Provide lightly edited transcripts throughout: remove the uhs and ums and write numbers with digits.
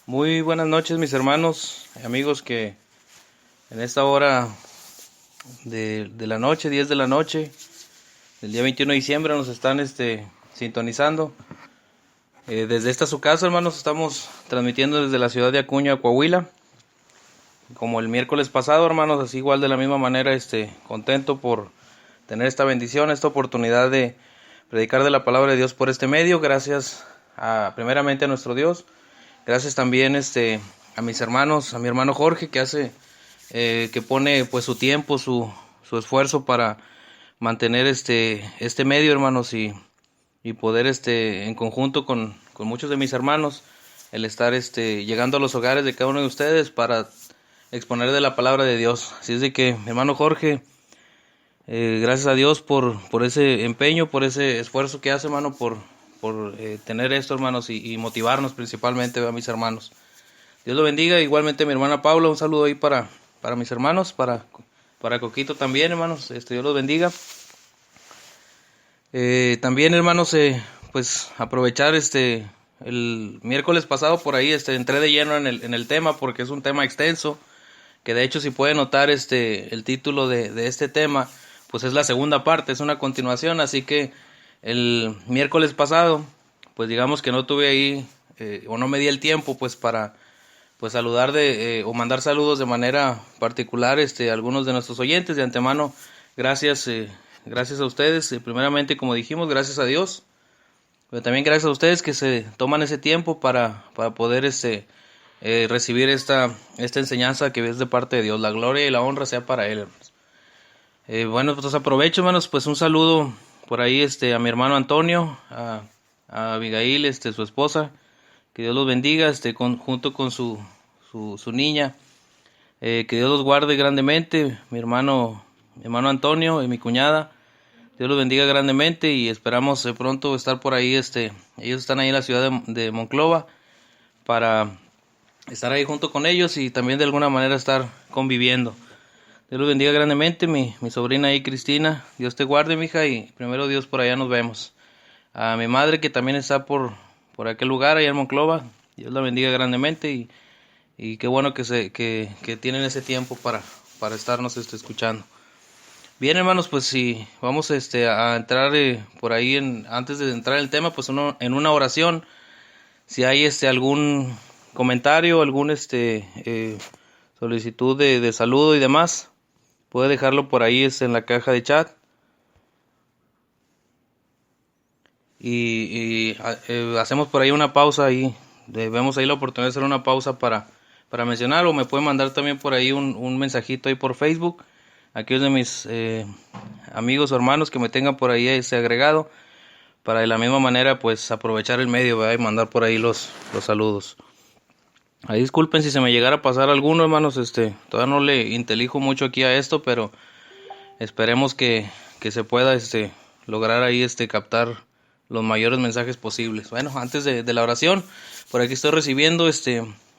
Muy buenas noches, mis hermanos y amigos que en esta hora de la noche, 10 de la noche, del día 21 de diciembre, nos están sintonizando. Desde esta su casa, hermanos, estamos transmitiendo desde la ciudad de Acuña, Coahuila. Como el miércoles pasado, hermanos, así igual de la misma manera, contento por tener esta bendición, esta oportunidad de predicar de la palabra de Dios por este medio. Gracias primeramente a nuestro Dios. Gracias también a mis hermanos, a mi hermano Jorge que pone pues su tiempo, su esfuerzo para mantener este medio, hermanos, y poder en conjunto con muchos de mis hermanos el estar llegando a los hogares de cada uno de ustedes para exponer de la palabra de Dios. Así es de que mi hermano Jorge, gracias a Dios por ese empeño, por ese esfuerzo que hace, hermano, por tener esto, hermanos, y motivarnos principalmente a mis hermanos. Dios lo bendiga. Igualmente mi hermana Paula, un saludo ahí para mis hermanos, para Coquito también, hermanos. Dios los bendiga. También, hermanos, pues aprovechar el miércoles pasado por ahí entré de lleno en el tema porque es un tema extenso, que de hecho si pueden notar el título de este tema, pues es la segunda parte, es una continuación. Así que el miércoles pasado, pues digamos que no tuve ahí o no me di el tiempo pues para pues saludar o mandar saludos de manera particular a algunos de nuestros oyentes. De antemano, gracias a ustedes, primeramente, como dijimos, gracias a Dios, pero también gracias a ustedes que se toman ese tiempo para poder recibir esta enseñanza que es de parte de Dios. La gloria y la honra sea para Él, hermanos. Bueno, pues aprovecho, hermanos, pues un saludo por ahí a mi hermano Antonio, a Abigail, su esposa. Que Dios los bendiga, junto con su niña. Que Dios los guarde grandemente, mi hermano Antonio y mi cuñada. Dios los bendiga grandemente y esperamos pronto estar por ahí. Ellos están ahí en la ciudad de Monclova para estar ahí junto con ellos y también de alguna manera estar conviviendo. Dios los bendiga grandemente, mi sobrina ahí, Cristina. Dios te guarde, mija, y primero Dios, por allá nos vemos. A mi madre, que también está por aquel lugar, allá en Monclova. Dios la bendiga grandemente y qué bueno que tienen ese tiempo para estarnos escuchando. Bien, hermanos, pues si vamos a entrar por ahí, antes de entrar en el tema, pues en una oración. Si hay algún comentario, algún solicitud de saludo y demás, puede dejarlo por ahí en la caja de chat. Y hacemos por ahí una pausa ahí, vemos ahí la oportunidad de hacer una pausa para mencionar, o me pueden mandar también por ahí un mensajito ahí por Facebook, aquellos de mis amigos o hermanos que me tengan por ahí agregado, para de la misma manera pues aprovechar el medio, ¿verdad? Y mandar por ahí los saludos. Ahí disculpen si se me llegara a pasar alguno, hermanos, todavía no le intelijo mucho aquí a esto, pero esperemos que se pueda lograr ahí captar los mayores mensajes posibles. Bueno, antes de la oración, por aquí estoy recibiendo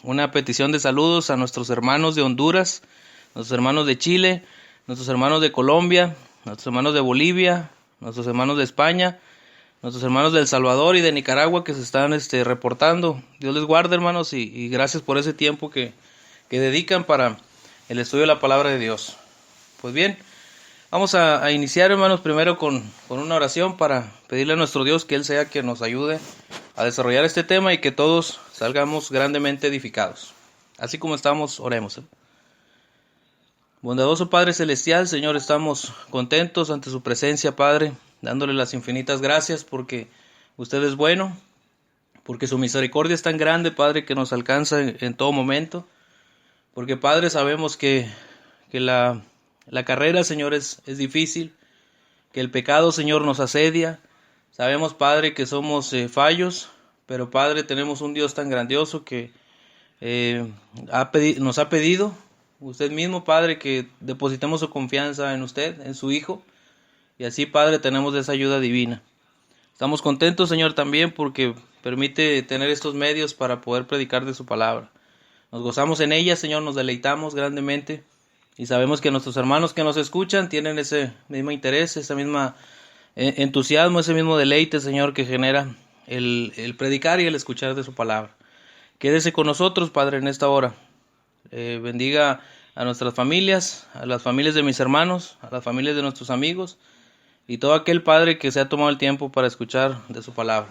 una petición de saludos a nuestros hermanos de Honduras, nuestros hermanos de Chile, nuestros hermanos de Colombia, nuestros hermanos de Bolivia, nuestros hermanos de España, nuestros hermanos de El Salvador y de Nicaragua que se están reportando. Dios les guarde, hermanos, y gracias por ese tiempo que dedican para el estudio de la palabra de Dios. Pues bien, vamos a iniciar, hermanos, primero con una oración para pedirle a nuestro Dios que Él sea quien nos ayude a desarrollar este tema y que todos salgamos grandemente edificados. Así como estamos, oremos. Bondadoso Padre Celestial, Señor, estamos contentos ante su presencia, Padre, dándole las infinitas gracias porque usted es bueno, porque su misericordia es tan grande, Padre, que nos alcanza en todo momento, porque, Padre, sabemos que la carrera, Señor, es difícil, que el pecado, Señor, nos asedia. Sabemos, Padre, que somos fallos, pero, Padre, tenemos un Dios tan grandioso que nos ha pedido usted mismo, Padre, que depositemos su confianza en usted, en su Hijo, y así, Padre, tenemos esa ayuda divina. Estamos contentos, Señor, también porque permite tener estos medios para poder predicar de su palabra. Nos gozamos en ella, Señor, nos deleitamos grandemente y sabemos que nuestros hermanos que nos escuchan tienen ese mismo interés, ese mismo entusiasmo, ese mismo deleite, Señor, que genera el predicar y el escuchar de su palabra. Quédese con nosotros, Padre, en esta hora. Bendiga a nuestras familias, a las familias de mis hermanos, a las familias de nuestros amigos y todo aquel, Padre, que se ha tomado el tiempo para escuchar de su palabra.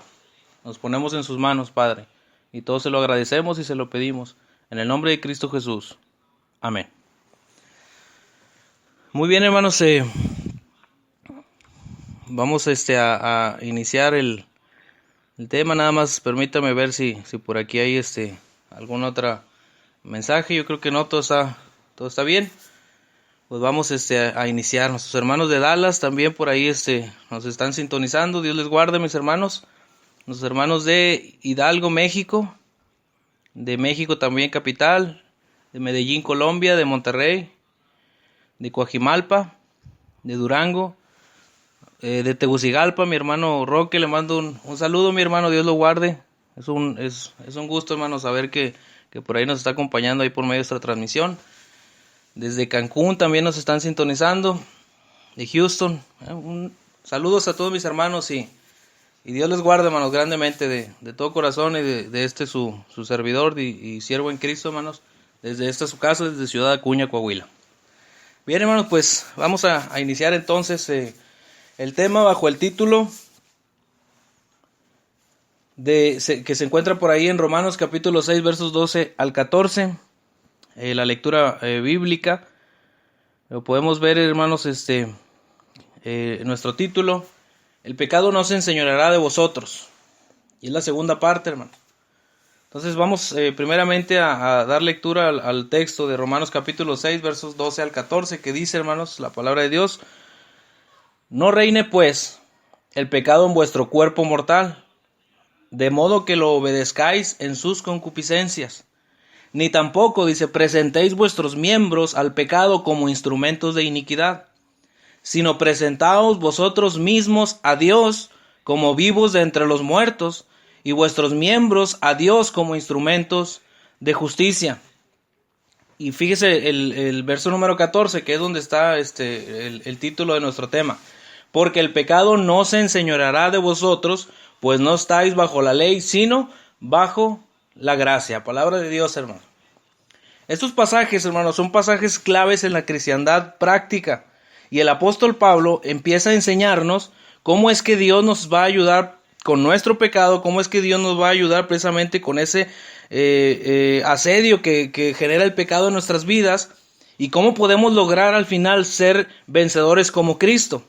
Nos ponemos en sus manos, Padre, y todo se lo agradecemos y se lo pedimos. En el nombre de Cristo Jesús. Amén. Muy bien, hermanos, vamos a iniciar el tema. Nada más permítame ver si por aquí hay algún otro mensaje. Yo creo que no, todo está bien. Pues vamos a iniciar. Nuestros hermanos de Dallas también por ahí nos están sintonizando. Dios les guarde, mis hermanos. Nuestros hermanos de Hidalgo, México. De México también capital. De Medellín, Colombia. De Monterrey. De Coajimalpa. De Durango. De Tegucigalpa, mi hermano Roque, le mando un saludo, mi hermano, Dios lo guarde. Es un gusto, hermano, saber que por ahí nos está acompañando ahí por medio de esta transmisión. Desde Cancún también nos están sintonizando, de Houston. Saludos a todos mis hermanos y Dios les guarde, hermanos, grandemente de todo corazón y de su servidor y siervo en Cristo, hermanos, desde su casa, desde Ciudad Acuña, Coahuila. Bien, hermanos, pues vamos a iniciar entonces el tema bajo el título que se encuentra por ahí en Romanos capítulo 6 versos 12 al 14. La lectura bíblica. Lo podemos ver, hermanos, nuestro título: el pecado no se enseñoreará de vosotros. Y es la segunda parte, hermano. Entonces vamos primeramente a dar lectura al texto de Romanos capítulo 6 versos 12 al 14, que dice, hermanos, la palabra de Dios: no reine pues el pecado en vuestro cuerpo mortal, de modo que lo obedezcáis en sus concupiscencias. Ni tampoco, dice, presentéis vuestros miembros al pecado como instrumentos de iniquidad, sino presentaos vosotros mismos a Dios como vivos de entre los muertos, y vuestros miembros a Dios como instrumentos de justicia. Y fíjese el verso número 14, que es donde está el título de nuestro tema. Porque el pecado no se enseñoreará de vosotros, pues no estáis bajo la ley, sino bajo la gracia. Palabra de Dios, hermano. Estos pasajes, hermanos, son pasajes claves en la cristiandad práctica. Y el apóstol Pablo empieza a enseñarnos cómo es que Dios nos va a ayudar con nuestro pecado, cómo es que Dios nos va a ayudar precisamente con ese asedio que genera el pecado en nuestras vidas, y cómo podemos lograr al final ser vencedores como Cristo.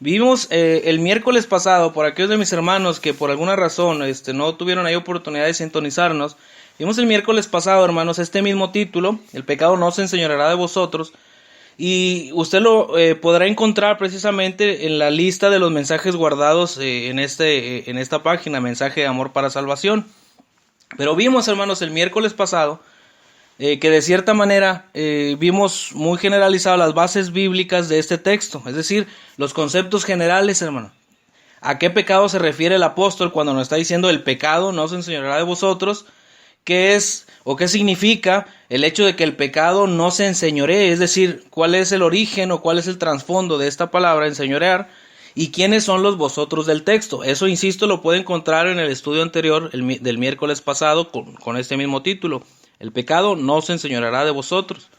Vimos el miércoles pasado, por aquellos de mis hermanos que por alguna razón no tuvieron ahí oportunidad de sintonizarnos, vimos el miércoles pasado, hermanos, este mismo título: el pecado no se enseñoreará de vosotros, y usted lo podrá encontrar precisamente en la lista de los mensajes guardados en esta página, Mensaje de Amor para Salvación. Pero vimos, hermanos, el miércoles pasado que de cierta manera vimos muy generalizado las bases bíblicas de este texto, es decir, los conceptos generales, hermano. ¿A qué pecado se refiere el apóstol cuando nos está diciendo el pecado no se enseñoreará de vosotros? ¿Qué es o qué significa el hecho de que el pecado no se enseñoree? Es decir, ¿cuál es el origen o cuál es el trasfondo de esta palabra enseñorear? ¿Y quiénes son los vosotros del texto? Eso, insisto, lo puede encontrar en el estudio anterior del miércoles pasado con este mismo título: el pecado no se enseñoreará de vosotros.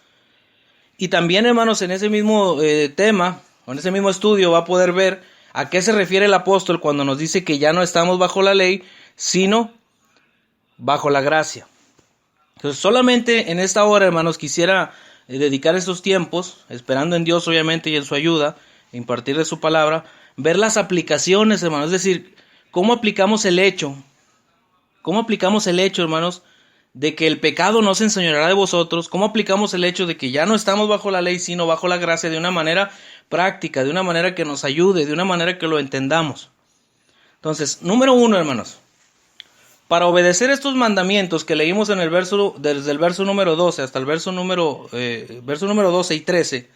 Y también, hermanos, en ese mismo tema, en ese mismo estudio, va a poder ver a qué se refiere el apóstol cuando nos dice que ya no estamos bajo la ley, sino bajo la gracia. Entonces, solamente en esta hora, hermanos, quisiera dedicar estos tiempos, esperando en Dios, obviamente, y en su ayuda, impartir de su palabra, ver las aplicaciones, hermanos, es decir, cómo aplicamos el hecho, hermanos, de que el pecado no se enseñoreará de vosotros, cómo aplicamos el hecho de que ya no estamos bajo la ley, sino bajo la gracia, de una manera práctica, de una manera que nos ayude, de una manera que lo entendamos. Entonces, número 1, hermanos, para obedecer estos mandamientos que leímos en desde el verso número 12 hasta el verso número 12 y 13,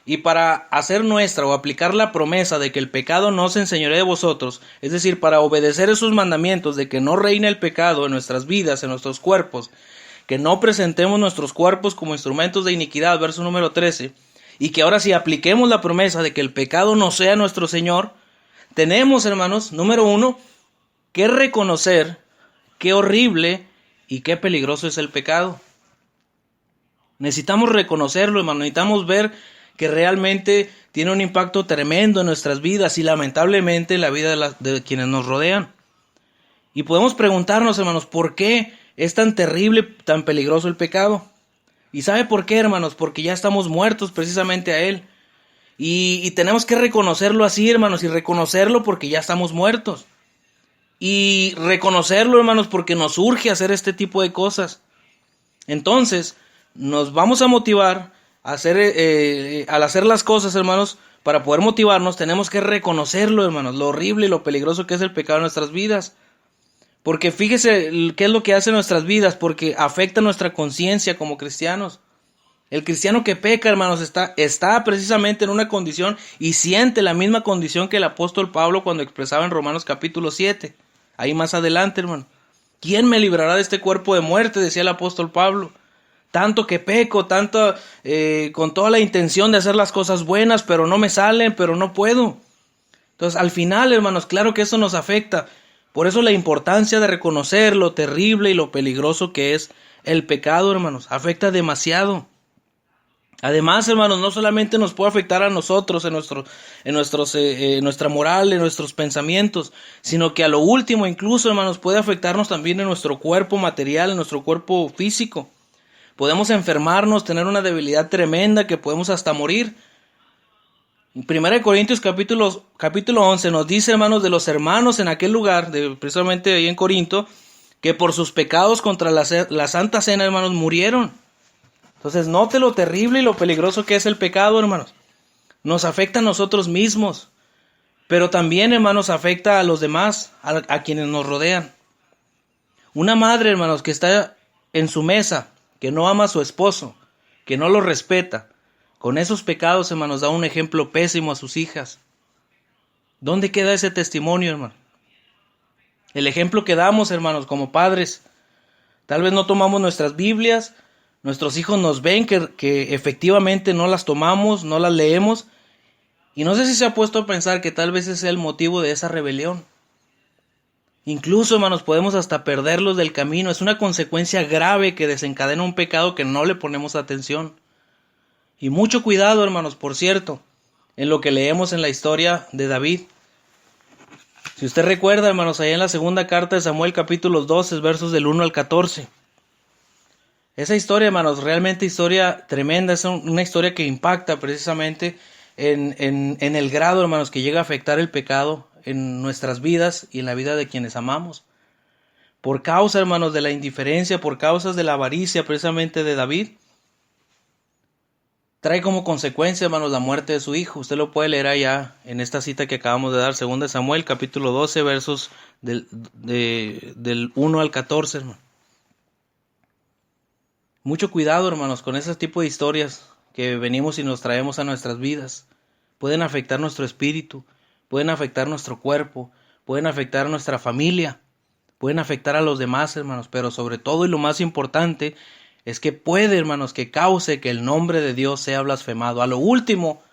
y para hacer nuestra o aplicar la promesa de que el pecado no se enseñoree de vosotros, es decir, para obedecer esos mandamientos de que no reine el pecado en nuestras vidas, en nuestros cuerpos, que no presentemos nuestros cuerpos como instrumentos de iniquidad, verso número 13, y que ahora sí apliquemos la promesa de que el pecado no sea nuestro Señor, tenemos, hermanos, número 1, que reconocer qué horrible, y qué peligroso es el pecado. Necesitamos reconocerlo, hermano, necesitamos ver que realmente tiene un impacto tremendo en nuestras vidas y lamentablemente en la vida de quienes nos rodean. Y podemos preguntarnos, hermanos, ¿por qué es tan terrible, tan peligroso el pecado? ¿Y sabe por qué, hermanos? Porque ya estamos muertos precisamente a él. Y tenemos que reconocerlo así, hermanos, y reconocerlo porque ya estamos muertos. Y reconocerlo, hermanos, porque nos urge hacer este tipo de cosas. Entonces, nos vamos a motivar a hacer, al hacer las cosas, hermanos, para poder motivarnos, tenemos que reconocerlo, hermanos, lo horrible y lo peligroso que es el pecado en nuestras vidas. Porque fíjese qué es lo que hace en nuestras vidas, porque afecta nuestra conciencia como cristianos. El cristiano que peca, hermanos, está precisamente en una condición y siente la misma condición que el apóstol Pablo cuando expresaba en Romanos capítulo 7. Ahí más adelante, hermano. ¿Quién me librará de este cuerpo de muerte?, decía el apóstol Pablo. Tanto que peco, con toda la intención de hacer las cosas buenas, pero no me salen, pero no puedo. Entonces, al final, hermanos, claro que eso nos afecta. Por eso la importancia de reconocer lo terrible y lo peligroso que es el pecado, hermanos. Afecta demasiado. Además, hermanos, no solamente nos puede afectar a nosotros en nuestra moral, en nuestros pensamientos, sino que a lo último, incluso, hermanos, puede afectarnos también en nuestro cuerpo material, en nuestro cuerpo físico. Podemos enfermarnos, tener una debilidad tremenda que podemos hasta morir. En 1 Corintios capítulo 11 nos dice, hermanos, de los hermanos en aquel lugar, precisamente ahí en Corinto, que por sus pecados contra la Santa Cena, hermanos, murieron. Entonces, note lo terrible y lo peligroso que es el pecado, hermanos. Nos afecta a nosotros mismos, pero también, hermanos, afecta a los demás, a quienes nos rodean. Una madre, hermanos, que está en su mesa, que no ama a su esposo, que no lo respeta, con esos pecados, hermanos, da un ejemplo pésimo a sus hijas. ¿Dónde queda ese testimonio, hermano? El ejemplo que damos, hermanos, como padres. Tal vez no tomamos nuestras Biblias, nuestros hijos nos ven que efectivamente no las tomamos, no las leemos, y no sé si se ha puesto a pensar que tal vez ese sea el motivo de esa rebelión. Incluso, hermanos, podemos hasta perderlos del camino. Es una consecuencia grave que desencadena un pecado que no le ponemos atención. Y mucho cuidado, hermanos, por cierto, en lo que leemos en la historia de David. Si usted recuerda, hermanos, allá en la segunda carta de Samuel, capítulos 12, versos del 1 al 14. Esa historia, hermanos, realmente historia tremenda, es una historia que impacta precisamente en el grado, hermanos, que llega a afectar el pecado en nuestras vidas y en la vida de quienes amamos. Por causa, hermanos, de la indiferencia, por causas de la avaricia precisamente de David, trae como consecuencia, hermanos, la muerte de su hijo. Usted lo puede leer allá en esta cita que acabamos de dar, 2 Samuel, capítulo 12, versos del 1 al 14, hermano. Mucho cuidado, hermanos, con ese tipo de historias que venimos y nos traemos a nuestras vidas. Pueden afectar nuestro espíritu, pueden afectar nuestro cuerpo, pueden afectar a nuestra familia, pueden afectar a los demás, hermanos, pero sobre todo y lo más importante es que puede, hermanos, que cause que el nombre de Dios sea blasfemado. A lo último,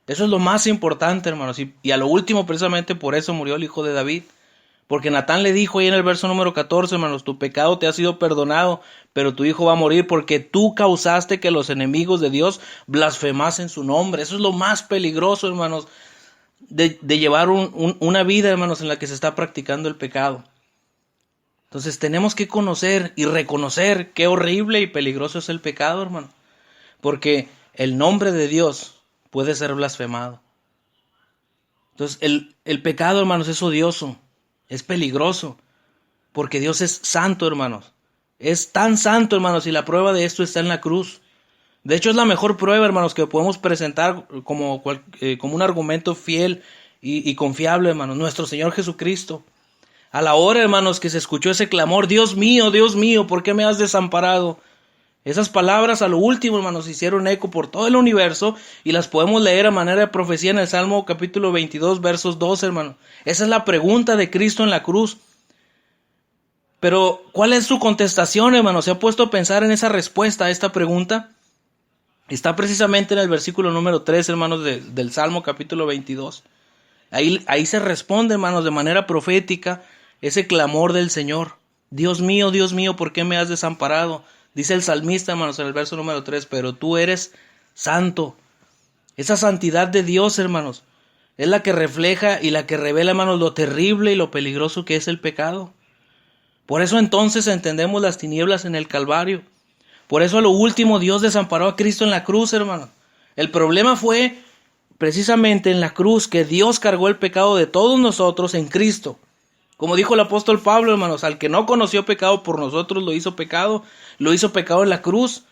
eso es lo más importante, hermanos, y a lo último precisamente por eso murió el hijo de David. Porque Natán le dijo ahí en el verso número 14, hermanos, tu pecado te ha sido perdonado, pero tu hijo va a morir porque tú causaste que los enemigos de Dios blasfemasen su nombre. Eso es lo más peligroso, hermanos, de llevar una vida, hermanos, en la que se está practicando el pecado. Entonces tenemos que conocer y reconocer qué horrible y peligroso es el pecado, hermano. Porque el nombre de Dios puede ser blasfemado. Entonces el pecado, hermanos, es odioso. Es peligroso, porque Dios es santo, hermanos. Es tan santo, hermanos, y la prueba de esto está en la cruz. De hecho, es la mejor prueba, hermanos, que podemos presentar como un argumento fiel y confiable, hermanos. Nuestro Señor Jesucristo. A la hora, hermanos, que se escuchó ese clamor, Dios mío, ¿por qué me has desamparado? Esas palabras a lo último, hermanos, hicieron eco por todo el universo y las podemos leer a manera de profecía en el Salmo capítulo 22, versos 2, hermanos. Esa es la pregunta de Cristo en la cruz. Pero, ¿cuál es su contestación, hermanos? ¿Se ha puesto a pensar en esa respuesta a esta pregunta? Está precisamente en el versículo número 3, hermanos, del Salmo capítulo 22. Ahí se responde, hermanos, de manera profética ese clamor del Señor. Dios mío, ¿por qué me has desamparado? Dice el salmista, hermanos, en el verso número 3, pero tú eres santo. Esa santidad de Dios, hermanos, es la que refleja y la que revela, hermanos, lo terrible y lo peligroso que es el pecado. Por eso entonces entendemos las tinieblas en el Calvario. Por eso a lo último Dios desamparó a Cristo en la cruz, hermanos. El problema fue precisamente en la cruz que Dios cargó el pecado de todos nosotros en Cristo. Como dijo el apóstol Pablo, hermanos, al que no conoció pecado por nosotros lo hizo pecado en la cruz.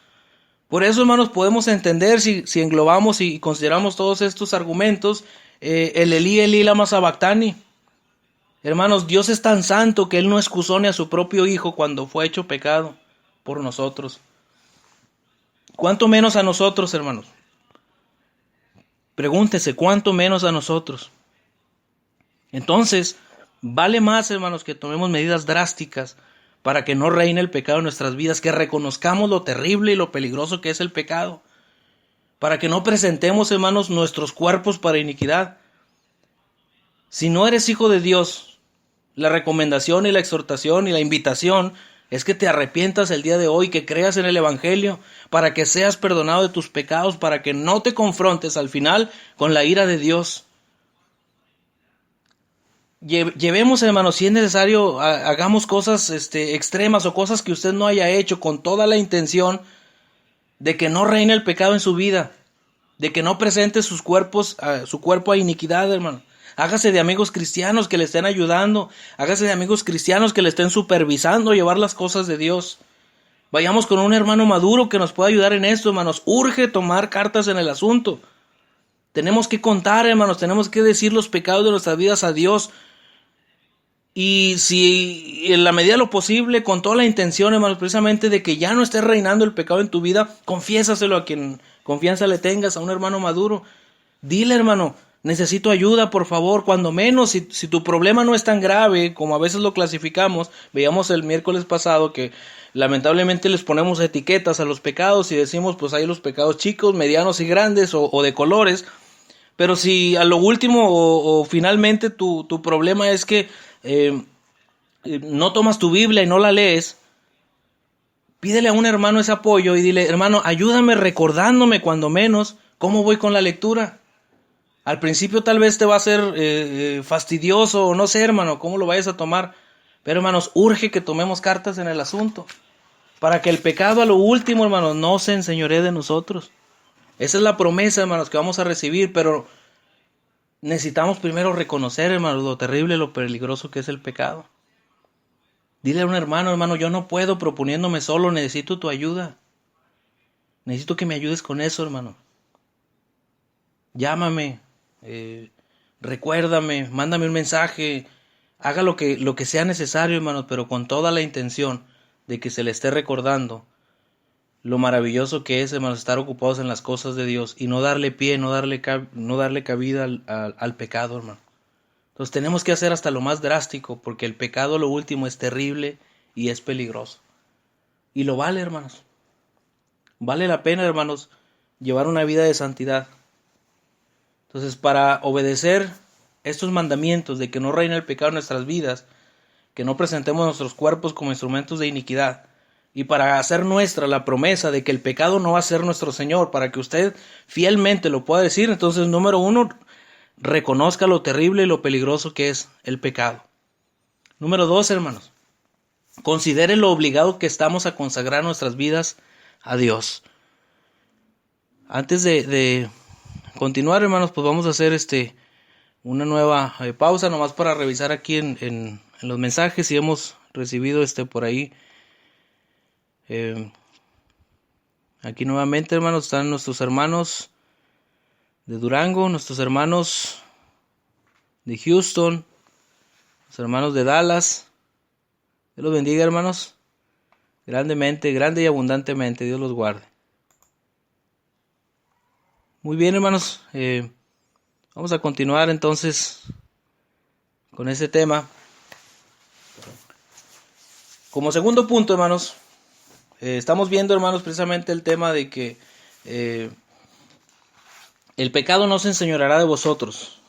Por eso, hermanos, podemos entender, si englobamos y consideramos todos estos argumentos, el Elí, Elí, lama sabactani. Hermanos, Dios es tan santo que Él no excusó ni a su propio Hijo cuando fue hecho pecado por nosotros. ¿Cuánto menos a nosotros, hermanos? Pregúntese, ¿cuánto menos a nosotros? Entonces, vale más, hermanos, que tomemos medidas drásticas para que no reine el pecado en nuestras vidas, que reconozcamos lo terrible y lo peligroso que es el pecado, para que no presentemos, hermanos, nuestros cuerpos para iniquidad. Si no eres hijo de Dios, la recomendación y la exhortación y la invitación es que te arrepientas el día de hoy, que creas en el Evangelio, para que seas perdonado de tus pecados, para que no te confrontes al final con la ira de Dios. Llevemos, hermanos, si es necesario, hagamos cosas extremas o cosas que usted no haya hecho con toda la intención de que no reine el pecado en su vida, de que no presente su cuerpo a iniquidad, hermano. Hágase de amigos cristianos que le estén ayudando, hágase de amigos cristianos que le estén supervisando llevar las cosas de Dios. Vayamos con un hermano maduro que nos pueda ayudar en esto, hermanos. Urge tomar cartas en el asunto. Tenemos que contar, hermanos, tenemos que decir los pecados de nuestras vidas a Dios. Y si en la medida de lo posible, con toda la intención, hermanos, precisamente de que ya no esté reinando el pecado en tu vida, confiésaselo a quien confianza le tengas, a un hermano maduro. Dile, hermano, necesito ayuda, por favor, cuando menos, si tu problema no es tan grave como a veces lo clasificamos. Veíamos el miércoles pasado que lamentablemente les ponemos etiquetas a los pecados y decimos, pues hay los pecados chicos, medianos y grandes o de colores. Pero si a lo último o finalmente tu problema es que no tomas tu Biblia y no la lees, pídele a un hermano ese apoyo y dile, hermano, ayúdame recordándome cuando menos cómo voy con la lectura. Al principio tal vez te va a ser fastidioso o no sé, hermano, cómo lo vayas a tomar. Pero, hermanos, urge que tomemos cartas en el asunto para que el pecado a lo último, hermanos, no se enseñoree de nosotros. Esa es la promesa, hermanos, que vamos a recibir, pero necesitamos primero reconocer, hermanos, lo terrible, lo peligroso que es el pecado. Dile a un hermano, hermano, yo no puedo proponiéndome solo, necesito tu ayuda. Necesito que me ayudes con eso, hermano. Llámame, recuérdame, mándame un mensaje, haga lo que sea necesario, hermanos, pero con toda la intención de que se le esté recordando lo maravilloso que es, hermanos, estar ocupados en las cosas de Dios y no darle pie, no darle cabida al pecado, hermano. Entonces tenemos que hacer hasta lo más drástico, porque el pecado, lo último, es terrible y es peligroso. Y lo vale, hermanos. Vale la pena, hermanos, llevar una vida de santidad. Entonces, para obedecer estos mandamientos de que no reine el pecado en nuestras vidas, que no presentemos nuestros cuerpos como instrumentos de iniquidad, y para hacer nuestra la promesa de que el pecado no va a ser nuestro Señor, para que usted fielmente lo pueda decir, entonces, número 1, reconozca lo terrible y lo peligroso que es el pecado. Número 2, hermanos, considere lo obligado que estamos a consagrar nuestras vidas a Dios. Antes de continuar, hermanos, pues vamos a hacer una nueva pausa, nomás para revisar aquí en los mensajes si hemos recibido por ahí. Aquí nuevamente, hermanos, están nuestros hermanos de Durango, nuestros hermanos de Houston, los hermanos de Dallas. Dios los bendiga, hermanos, grandemente, grande y abundantemente. Dios los guarde. Muy bien, hermanos, vamos a continuar entonces con este tema. Como segundo punto, hermanos, estamos viendo, hermanos, precisamente el tema de que el pecado no se enseñoreará de vosotros.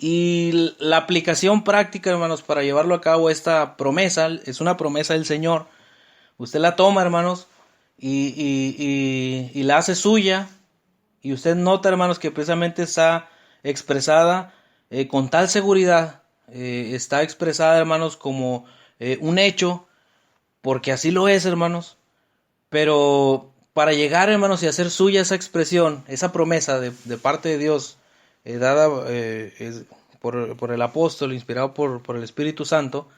Y la aplicación práctica, hermanos, para llevarlo a cabo, esta promesa, es una promesa del Señor. Usted la toma, hermanos, y la hace suya. Y usted nota, hermanos, que precisamente está expresada con tal seguridad. Está expresada, hermanos, como un hecho, porque así lo es, hermanos. Pero para llegar, hermanos, y hacer suya esa expresión, esa promesa de parte de Dios, dada por el apóstol, inspirado por el Espíritu Santo,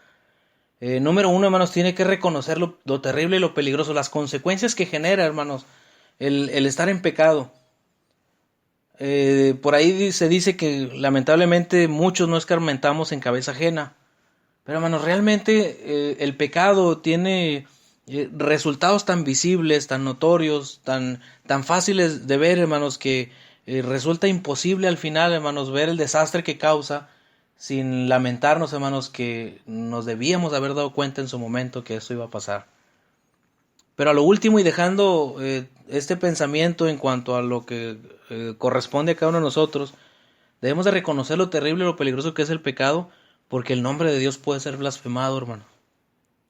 número uno, hermanos, tiene que reconocer lo terrible y lo peligroso, las consecuencias que genera, hermanos, el estar en pecado. Por ahí se dice que lamentablemente muchos no escarmentamos en cabeza ajena. Pero, hermanos, realmente el pecado tiene resultados tan visibles, tan notorios, tan fáciles de ver, hermanos, que resulta imposible al final, hermanos, ver el desastre que causa sin lamentarnos, hermanos, que nos debíamos haber dado cuenta en su momento que esto iba a pasar. Pero a lo último, y dejando este pensamiento en cuanto a lo que corresponde a cada uno de nosotros, debemos de reconocer lo terrible y lo peligroso que es el pecado, porque el nombre de Dios puede ser blasfemado, hermano.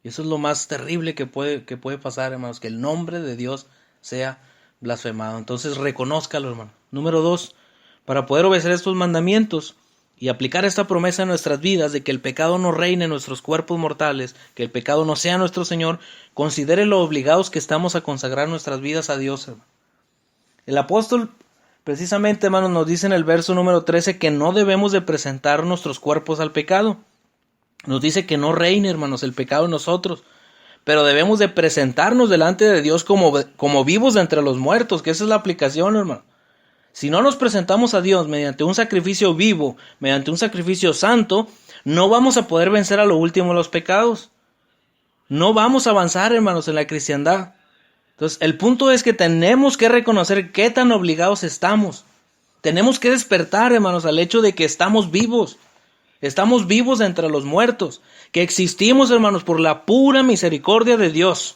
Y eso es lo más terrible que puede pasar, hermanos, que el nombre de Dios sea blasfemado. Entonces reconózcalo, hermano. Número 2, para poder obedecer estos mandamientos y aplicar esta promesa en nuestras vidas de que el pecado no reine en nuestros cuerpos mortales, que el pecado no sea nuestro Señor, considere lo obligados que estamos a consagrar nuestras vidas a Dios, hermano. El apóstol precisamente, hermanos, nos dice en el verso número 13 que no debemos de presentar nuestros cuerpos al pecado. Nos dice que no reine, hermanos, el pecado en nosotros, pero debemos de presentarnos delante de Dios como vivos de entre los muertos, que esa es la aplicación, hermano. Si no nos presentamos a Dios mediante un sacrificio vivo, mediante un sacrificio santo, no vamos a poder vencer a lo último los pecados. No vamos a avanzar, hermanos, en la cristiandad. Entonces, el punto es que tenemos que reconocer qué tan obligados estamos. Tenemos que despertar, hermanos, al hecho de que estamos vivos. Estamos vivos entre los muertos. Que existimos, hermanos, por la pura misericordia de Dios.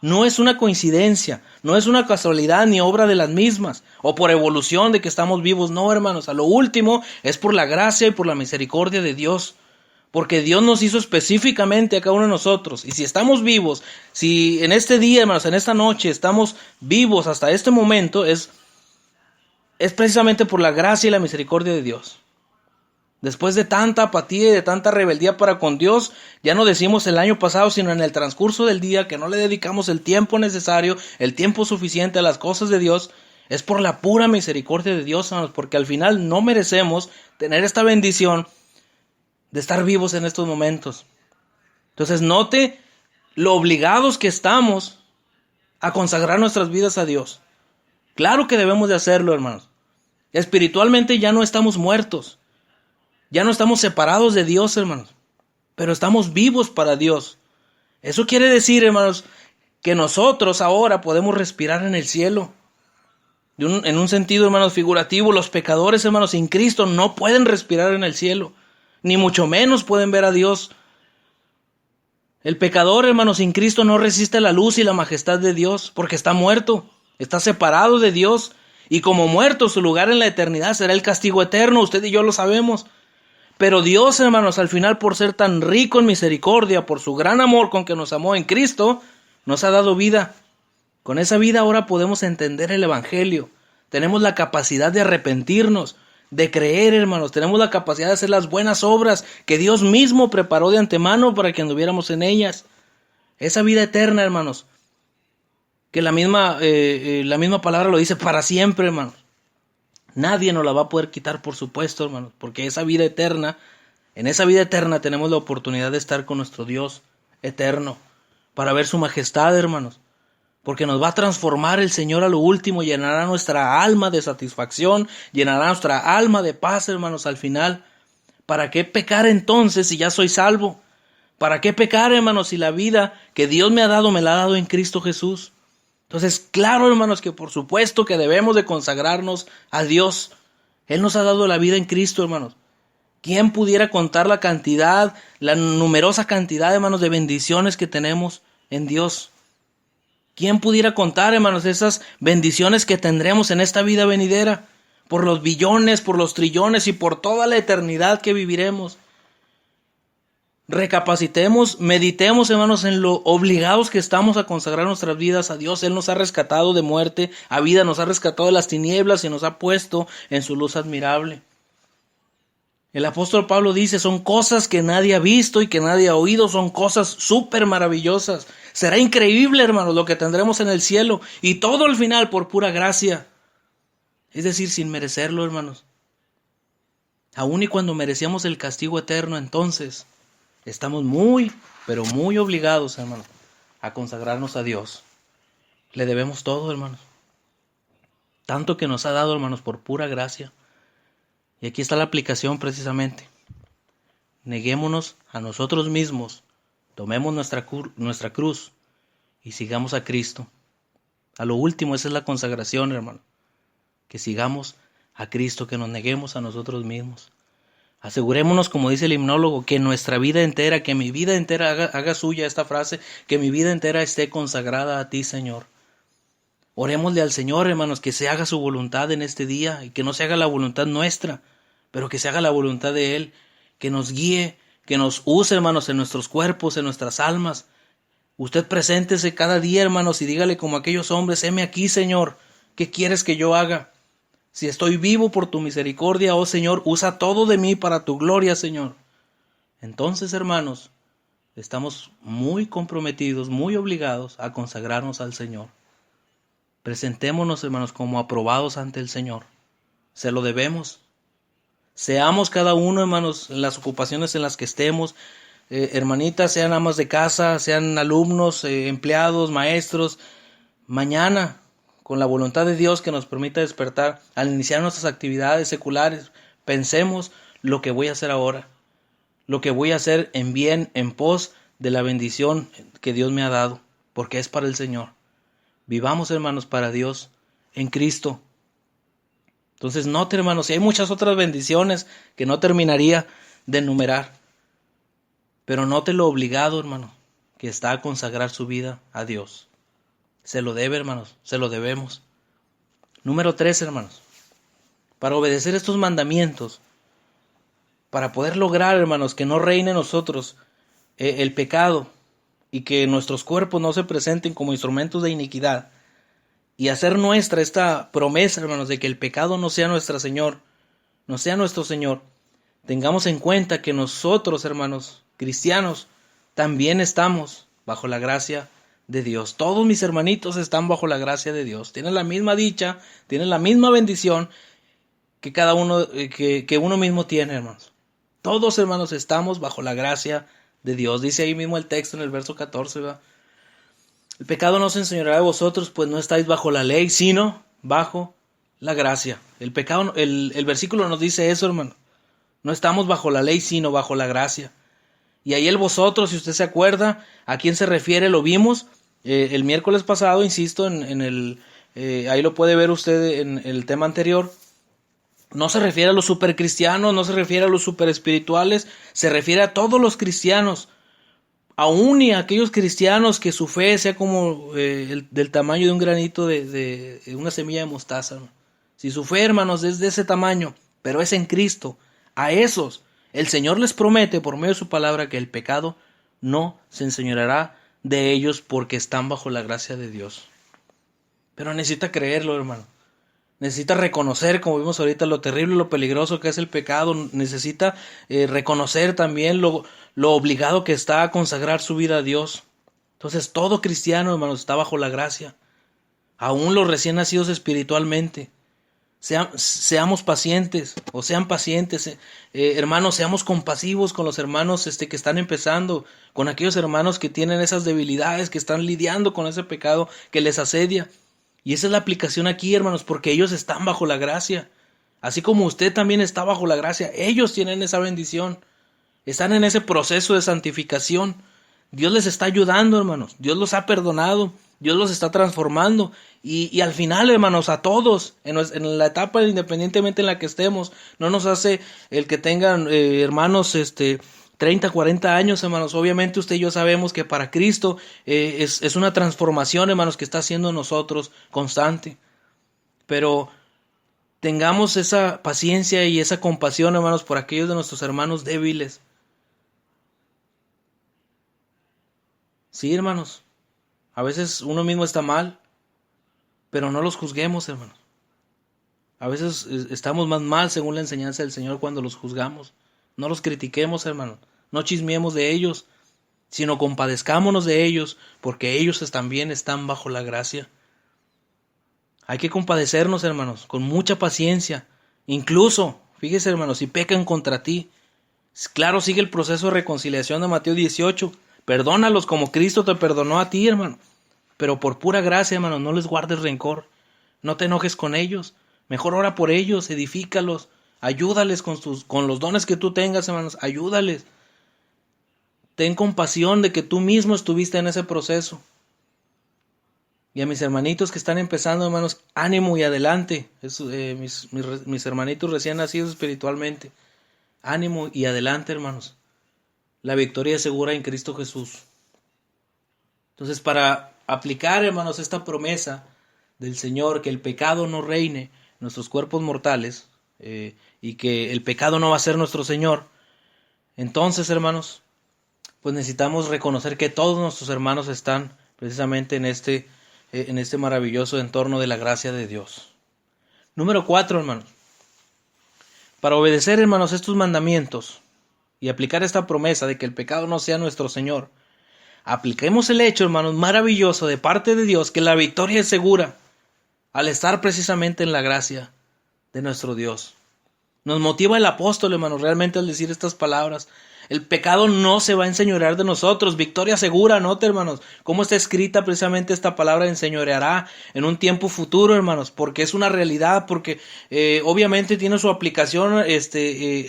No es una coincidencia, no es una casualidad ni obra de las mismas, o por evolución de que estamos vivos. No, hermanos, a lo último es por la gracia y por la misericordia de Dios. Porque Dios nos hizo específicamente a cada uno de nosotros. Y si estamos vivos, si en este día, hermanos, en esta noche estamos vivos hasta este momento, es precisamente por la gracia y la misericordia de Dios. Después de tanta apatía y de tanta rebeldía para con Dios, ya no decimos el año pasado, sino en el transcurso del día, que no le dedicamos el tiempo necesario, el tiempo suficiente a las cosas de Dios, es por la pura misericordia de Dios, hermanos, porque al final no merecemos tener esta bendición de estar vivos en estos momentos. Entonces note lo obligados que estamos a consagrar nuestras vidas a Dios. Claro que debemos de hacerlo, hermanos. Espiritualmente ya no estamos muertos. Ya no estamos separados de Dios, hermanos, pero estamos vivos para Dios. Eso quiere decir, hermanos, que nosotros ahora podemos respirar en el cielo. En un sentido, hermanos, figurativo, los pecadores, hermanos, sin Cristo no pueden respirar en el cielo, ni mucho menos pueden ver a Dios. El pecador, hermanos, sin Cristo no resiste la luz y la majestad de Dios, porque está muerto, está separado de Dios, y como muerto, su lugar en la eternidad será el castigo eterno. Usted y yo lo sabemos. Pero Dios, hermanos, al final, por ser tan rico en misericordia, por su gran amor con que nos amó en Cristo, nos ha dado vida. Con esa vida ahora podemos entender el Evangelio. Tenemos la capacidad de arrepentirnos, de creer, hermanos. Tenemos la capacidad de hacer las buenas obras que Dios mismo preparó de antemano para que anduviéramos en ellas. Esa vida eterna, hermanos, que la misma palabra lo dice, para siempre, hermanos. Nadie nos la va a poder quitar, por supuesto, hermanos, porque esa vida eterna, en esa vida eterna tenemos la oportunidad de estar con nuestro Dios eterno, para ver su majestad, hermanos, porque nos va a transformar el Señor a lo último, llenará nuestra alma de satisfacción, llenará nuestra alma de paz, hermanos, al final. ¿Para qué pecar entonces si ya soy salvo? ¿Para qué pecar, hermanos, si la vida que Dios me ha dado, me la ha dado en Cristo Jesús? Entonces, claro, hermanos, que por supuesto que debemos de consagrarnos a Dios. Él nos ha dado la vida en Cristo, hermanos. ¿Quién pudiera contar la cantidad, la numerosa cantidad, hermanos, de bendiciones que tenemos en Dios? ¿Quién pudiera contar, hermanos, esas bendiciones que tendremos en esta vida venidera? por los billones, por los trillones y por toda la eternidad que viviremos. Recapacitemos, meditemos, hermanos, en lo obligados que estamos a consagrar nuestras vidas a Dios. Él nos ha rescatado de muerte a vida, nos ha rescatado de las tinieblas y nos ha puesto en su luz admirable. El apóstol Pablo dice, son cosas que nadie ha visto y que nadie ha oído, son cosas súper maravillosas. Será increíble, hermanos, lo que tendremos en el cielo, y todo al final por pura gracia. Es decir, sin merecerlo, hermanos. Aun y cuando merecíamos el castigo eterno, entonces estamos muy, pero muy obligados, hermanos, a consagrarnos a Dios. Le debemos todo, hermanos. Tanto que nos ha dado, hermanos, por pura gracia. Y aquí está la aplicación precisamente. Neguémonos a nosotros mismos, tomemos nuestra cruz y sigamos a Cristo. A lo último, esa es la consagración, hermano. Que sigamos a Cristo, que nos neguemos a nosotros mismos. Asegurémonos, como dice el himnólogo, que nuestra vida entera, que mi vida entera haga suya esta frase, que mi vida entera esté consagrada a ti, Señor. Orémosle al Señor, hermanos, que se haga su voluntad en este día y que no se haga la voluntad nuestra, pero que se haga la voluntad de Él, que nos guíe, que nos use, hermanos, en nuestros cuerpos, en nuestras almas. Usted preséntese cada día, hermanos, y dígale como aquellos hombres, heme aquí, Señor, ¿qué quieres que yo haga? Si estoy vivo por tu misericordia, oh Señor, usa todo de mí para tu gloria, Señor. Entonces, hermanos, estamos muy comprometidos, muy obligados a consagrarnos al Señor. Presentémonos, hermanos, como aprobados ante el Señor. Se lo debemos. Seamos cada uno, hermanos, en las ocupaciones en las que estemos, hermanitas, sean amas de casa, sean alumnos, empleados, maestros. Mañana, con la voluntad de Dios que nos permita despertar, al iniciar nuestras actividades seculares, pensemos lo que voy a hacer ahora, lo que voy a hacer en bien, en pos de la bendición que Dios me ha dado, porque es para el Señor. Vivamos, hermanos, para Dios en Cristo. Entonces, note, hermanos, y hay muchas otras bendiciones que no terminaría de enumerar, pero note lo obligado, hermano, que está a consagrar su vida a Dios. Se lo debe, hermanos, se lo debemos. Número 3, hermanos, para obedecer estos mandamientos, para poder lograr, hermanos, que no reine en nosotros el pecado y que nuestros cuerpos no se presenten como instrumentos de iniquidad, y hacer nuestra esta promesa, hermanos, de que el pecado no sea nuestro Señor, tengamos en cuenta que nosotros, hermanos cristianos, también estamos bajo la gracia de Dios. Todos mis hermanitos están bajo la gracia de Dios. Tienen la misma dicha, tienen la misma bendición que cada uno, que uno mismo tiene, hermanos. Todos, hermanos, estamos bajo la gracia de Dios. Dice ahí mismo el texto en el verso 14, ¿verdad? El pecado no se enseñoreará de vosotros, pues no estáis bajo la ley, sino bajo la gracia. El versículo nos dice eso, hermano. No estamos bajo la ley, sino bajo la gracia. Y ahí el vosotros, si usted se acuerda, ¿a quién se refiere? Lo vimos el miércoles pasado, insisto, ahí lo puede ver usted en el tema anterior. No se refiere a los supercristianos, no se refiere a los superespirituales, se refiere a todos los cristianos. Aún y a aquellos cristianos que su fe sea como del tamaño de un granito de una semilla de mostaza. Si su fe, hermanos, es de ese tamaño, pero es en Cristo, a esos el Señor les promete por medio de su palabra que el pecado no se enseñoreará de ellos porque están bajo la gracia de Dios. Pero necesita creerlo, hermano. Necesita reconocer, como vimos ahorita, lo terrible, lo peligroso que es el pecado. Necesita reconocer también lo obligado que está a consagrar su vida a Dios. Entonces todo cristiano, hermanos, está bajo la gracia. Aún los recién nacidos espiritualmente. Seamos pacientes, o sean pacientes, hermanos, seamos compasivos con los hermanos que están empezando, con aquellos hermanos que tienen esas debilidades, que están lidiando con ese pecado que les asedia. Y esa es la aplicación aquí, hermanos, porque ellos están bajo la gracia. Así como usted también está bajo la gracia, ellos tienen esa bendición. Están en ese proceso de santificación. Dios les está ayudando, hermanos. Dios los ha perdonado. Dios los está transformando. Y al final, hermanos, a todos, en la etapa independientemente en la que estemos, no nos hace el que tengan hermanos 30, 40 años, hermanos. Obviamente usted y yo sabemos que para Cristo es una transformación, hermanos, que está haciendo en nosotros constante. Pero tengamos esa paciencia y esa compasión, hermanos, por aquellos de nuestros hermanos débiles. Sí, hermanos, a veces uno mismo está mal, pero no los juzguemos, hermanos. A veces estamos más mal según la enseñanza del Señor cuando los juzgamos. No los critiquemos, hermanos. No chismeemos de ellos, sino compadezcámonos de ellos, porque ellos también están bajo la gracia. Hay que compadecernos, hermanos, con mucha paciencia. Incluso, fíjese, hermanos, si pecan contra ti, claro, sigue el proceso de reconciliación de Mateo 18. Perdónalos como Cristo te perdonó a ti, hermano. Pero por pura gracia, hermano, no les guardes rencor. No te enojes con ellos. Mejor ora por ellos, edifícalos. Ayúdales con los dones que tú tengas, hermanos. Ayúdales. Ten compasión de que tú mismo estuviste en ese proceso. Y a mis hermanitos que están empezando, hermanos, ánimo y adelante. Mis hermanitos recién nacidos espiritualmente. Ánimo y adelante, hermanos. La victoria es segura en Cristo Jesús. Entonces, para aplicar, hermanos, esta promesa del Señor, que el pecado no reine en nuestros cuerpos mortales, y que el pecado no va a ser nuestro Señor, entonces, hermanos, pues necesitamos reconocer que todos nuestros hermanos están precisamente en este maravilloso entorno de la gracia de Dios. Número 4, hermanos. Para obedecer, hermanos, estos mandamientos y aplicar esta promesa de que el pecado no sea nuestro Señor, apliquemos el hecho, hermanos, maravilloso de parte de Dios, que la victoria es segura al estar precisamente en la gracia de nuestro Dios. Nos motiva el apóstol, hermanos, realmente al decir estas palabras. El pecado no se va a enseñorear de nosotros. Victoria segura, note, hermanos, cómo está escrita precisamente esta palabra enseñoreará en un tiempo futuro, hermanos, porque es una realidad, porque obviamente tiene su aplicación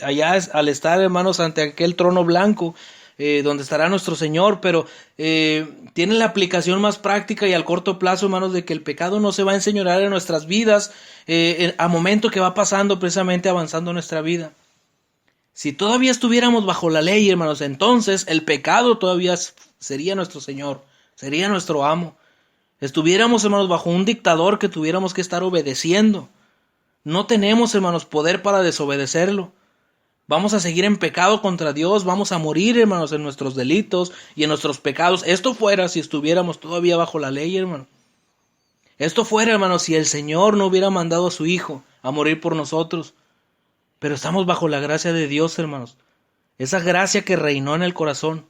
allá al estar, hermanos, ante aquel trono blanco, donde estará nuestro Señor, pero tiene la aplicación más práctica y al corto plazo, hermanos, de que el pecado no se va a enseñorear en nuestras vidas a momento que va pasando, precisamente avanzando nuestra vida. Si todavía estuviéramos bajo la ley, hermanos, entonces el pecado todavía sería nuestro Señor, sería nuestro amo. Estuviéramos, hermanos, bajo un dictador que tuviéramos que estar obedeciendo. No tenemos, hermanos, poder para desobedecerlo. Vamos a seguir en pecado contra Dios, vamos a morir, hermanos, en nuestros delitos y en nuestros pecados. Esto fuera si estuviéramos todavía bajo la ley, hermano. Esto fuera, hermanos, si el Señor no hubiera mandado a su Hijo a morir por nosotros. Pero estamos bajo la gracia de Dios, hermanos. Esa gracia que reinó en el corazón.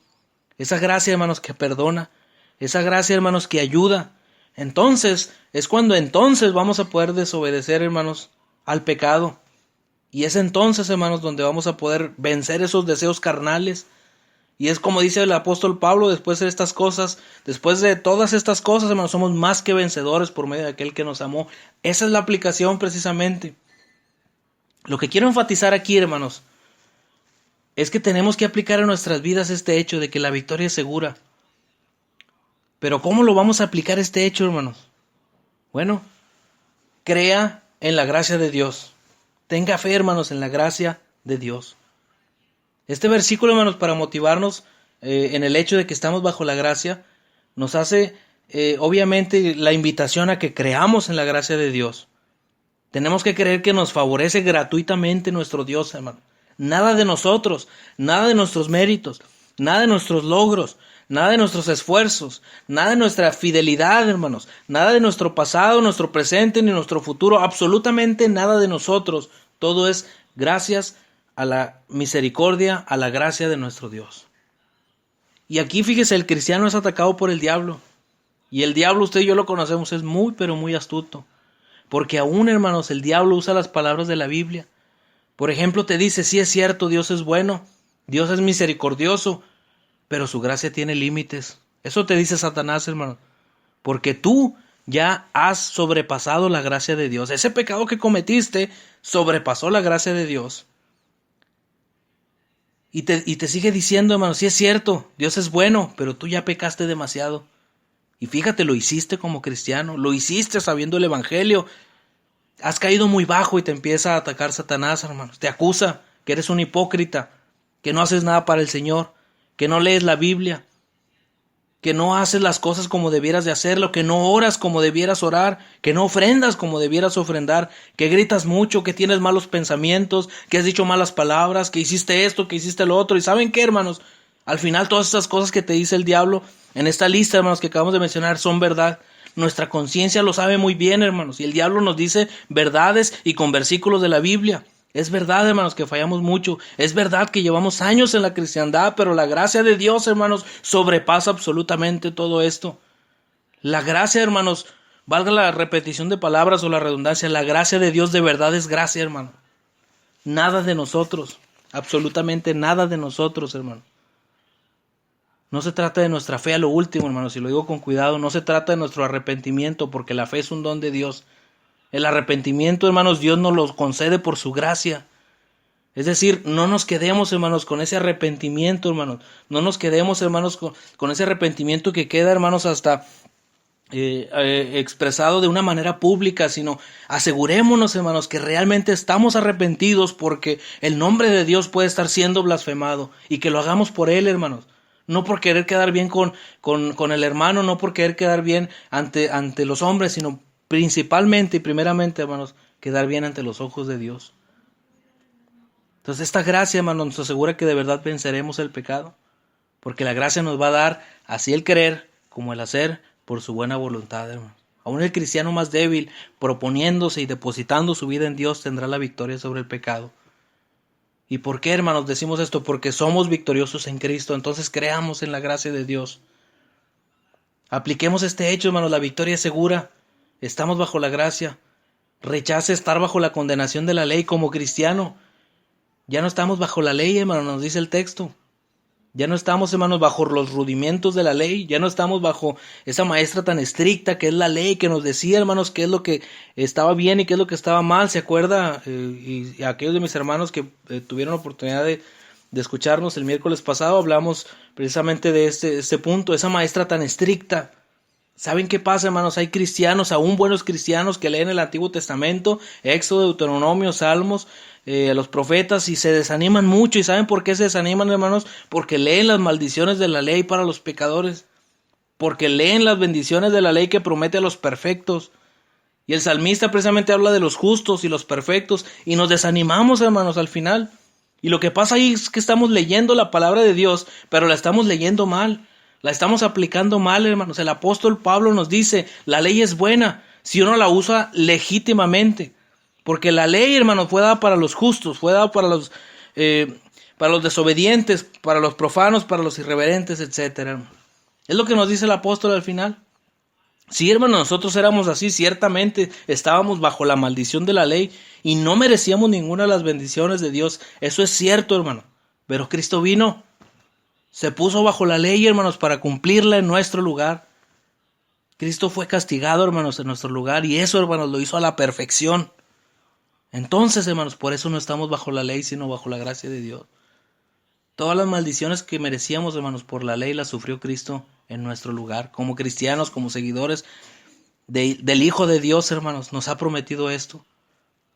Esa gracia, hermanos, que perdona. Esa gracia, hermanos, que ayuda. Entonces, es cuando entonces vamos a poder desobedecer, hermanos, al pecado. Y es entonces, hermanos, donde vamos a poder vencer esos deseos carnales. Y es como dice el apóstol Pablo, después de estas cosas, después de todas estas cosas, hermanos, somos más que vencedores por medio de aquel que nos amó. Esa es la aplicación precisamente. Lo que quiero enfatizar aquí, hermanos, es que tenemos que aplicar a nuestras vidas este hecho de que la victoria es segura. Pero ¿cómo lo vamos a aplicar este hecho, hermanos? Bueno, crea en la gracia de Dios. Tenga fe, hermanos, en la gracia de Dios. Este versículo, hermanos, para motivarnos en el hecho de que estamos bajo la gracia, nos hace obviamente la invitación a que creamos en la gracia de Dios. Tenemos que creer que nos favorece gratuitamente nuestro Dios, hermano. Nada de nosotros, nada de nuestros méritos, nada de nuestros logros, nada de nuestros esfuerzos, nada de nuestra fidelidad, hermanos, nada de nuestro pasado, nuestro presente, ni nuestro futuro, absolutamente nada de nosotros. Todo es gracias a la misericordia, a la gracia de nuestro Dios. Y aquí fíjese, el cristiano es atacado por el diablo. Y el diablo, usted y yo lo conocemos, es muy, pero muy astuto. Porque aún, hermanos, el diablo usa las palabras de la Biblia. Por ejemplo, te dice, sí es cierto, Dios es bueno, Dios es misericordioso, pero su gracia tiene límites. Eso te dice Satanás, hermano. Porque tú ya has sobrepasado la gracia de Dios. Ese pecado que cometiste sobrepasó la gracia de Dios. Y te sigue diciendo, hermano, sí es cierto, Dios es bueno, pero tú ya pecaste demasiado. Y fíjate, lo hiciste como cristiano, lo hiciste sabiendo el evangelio. Has caído muy bajo y te empieza a atacar Satanás, hermanos. Te acusa que eres un hipócrita, que no haces nada para el Señor, que no lees la Biblia. que no haces las cosas como debieras de hacerlo, que no oras como debieras orar, que no ofrendas como debieras ofrendar, que gritas mucho, que tienes malos pensamientos, que has dicho malas palabras, que hiciste esto, que hiciste lo otro. ¿Y saben qué, hermanos? Al final todas estas cosas que te dice el diablo en esta lista, hermanos, que acabamos de mencionar, son verdad. Nuestra conciencia lo sabe muy bien, hermanos, y el diablo nos dice verdades y con versículos de la Biblia. Es verdad, hermanos, que fallamos mucho. Es verdad que llevamos años en la cristiandad, pero la gracia de Dios, hermanos, sobrepasa absolutamente todo esto. La gracia, hermanos, valga la repetición de palabras o la redundancia, la gracia de Dios de verdad es gracia, hermano. Nada de nosotros, absolutamente nada de nosotros, hermano. No se trata de nuestra fe a lo último, hermanos, y lo digo con cuidado, no se trata de nuestro arrepentimiento, porque la fe es un don de Dios. El arrepentimiento, hermanos, Dios nos lo concede por su gracia. Es decir, no nos quedemos, hermanos, con ese arrepentimiento, hermanos. No nos quedemos, hermanos, con ese arrepentimiento que queda, hermanos, hasta expresado de una manera pública, sino asegurémonos, hermanos, que realmente estamos arrepentidos porque el nombre de Dios puede estar siendo blasfemado y que lo hagamos por Él, hermanos. No por querer quedar bien con el hermano, no por querer quedar bien ante los hombres, sino principalmente y primeramente, hermanos, quedar bien ante los ojos de Dios. Entonces esta gracia, hermanos, nos asegura que de verdad venceremos el pecado, porque la gracia nos va a dar así el querer como el hacer por su buena voluntad, hermanos. Aún el cristiano más débil, proponiéndose y depositando su vida en Dios, tendrá la victoria sobre el pecado. ¿Y por qué, hermanos, decimos esto? Porque somos victoriosos en Cristo. Entonces creamos en la gracia de Dios. Apliquemos este hecho, hermanos. La victoria es segura. Estamos bajo la gracia. Rechace estar bajo la condenación de la ley como cristiano. Ya no estamos bajo la ley, hermanos, nos dice el texto. Ya no estamos, hermanos, bajo los rudimentos de la ley. Ya no estamos bajo esa maestra tan estricta que es la ley, que nos decía, hermanos, qué es lo que estaba bien y qué es lo que estaba mal. ¿Se acuerda? Y aquellos de mis hermanos que tuvieron la oportunidad de escucharnos el miércoles pasado, hablamos precisamente de este punto, esa maestra tan estricta. ¿Saben qué pasa, hermanos? Hay cristianos, aún buenos cristianos, que leen el Antiguo Testamento, Éxodo, Deuteronomio, Salmos, los profetas, y se desaniman mucho. ¿Y saben por qué se desaniman, hermanos? Porque leen las maldiciones de la ley para los pecadores, porque leen las bendiciones de la ley que promete a los perfectos. Y el salmista precisamente habla de los justos y los perfectos, y nos desanimamos, hermanos, al final. Y lo que pasa ahí es que estamos leyendo la palabra de Dios, pero la estamos leyendo mal. La estamos aplicando mal, hermanos. El apóstol Pablo nos dice, la ley es buena si uno la usa legítimamente. Porque la ley, hermanos, fue dada para los justos, fue dada para los desobedientes, para los profanos, para los irreverentes, etc. Es lo que nos dice el apóstol al final. Sí, hermanos, nosotros éramos así, ciertamente estábamos bajo la maldición de la ley y no merecíamos ninguna de las bendiciones de Dios. Eso es cierto, hermano. Pero Cristo vino. Se puso bajo la ley, hermanos, para cumplirla en nuestro lugar. Cristo fue castigado, hermanos, en nuestro lugar, y eso, hermanos, lo hizo a la perfección. Entonces, hermanos, por eso no estamos bajo la ley, sino bajo la gracia de Dios. Todas las maldiciones que merecíamos, hermanos, por la ley las sufrió Cristo en nuestro lugar. Como cristianos, como seguidores del Hijo de Dios, hermanos, nos ha prometido esto.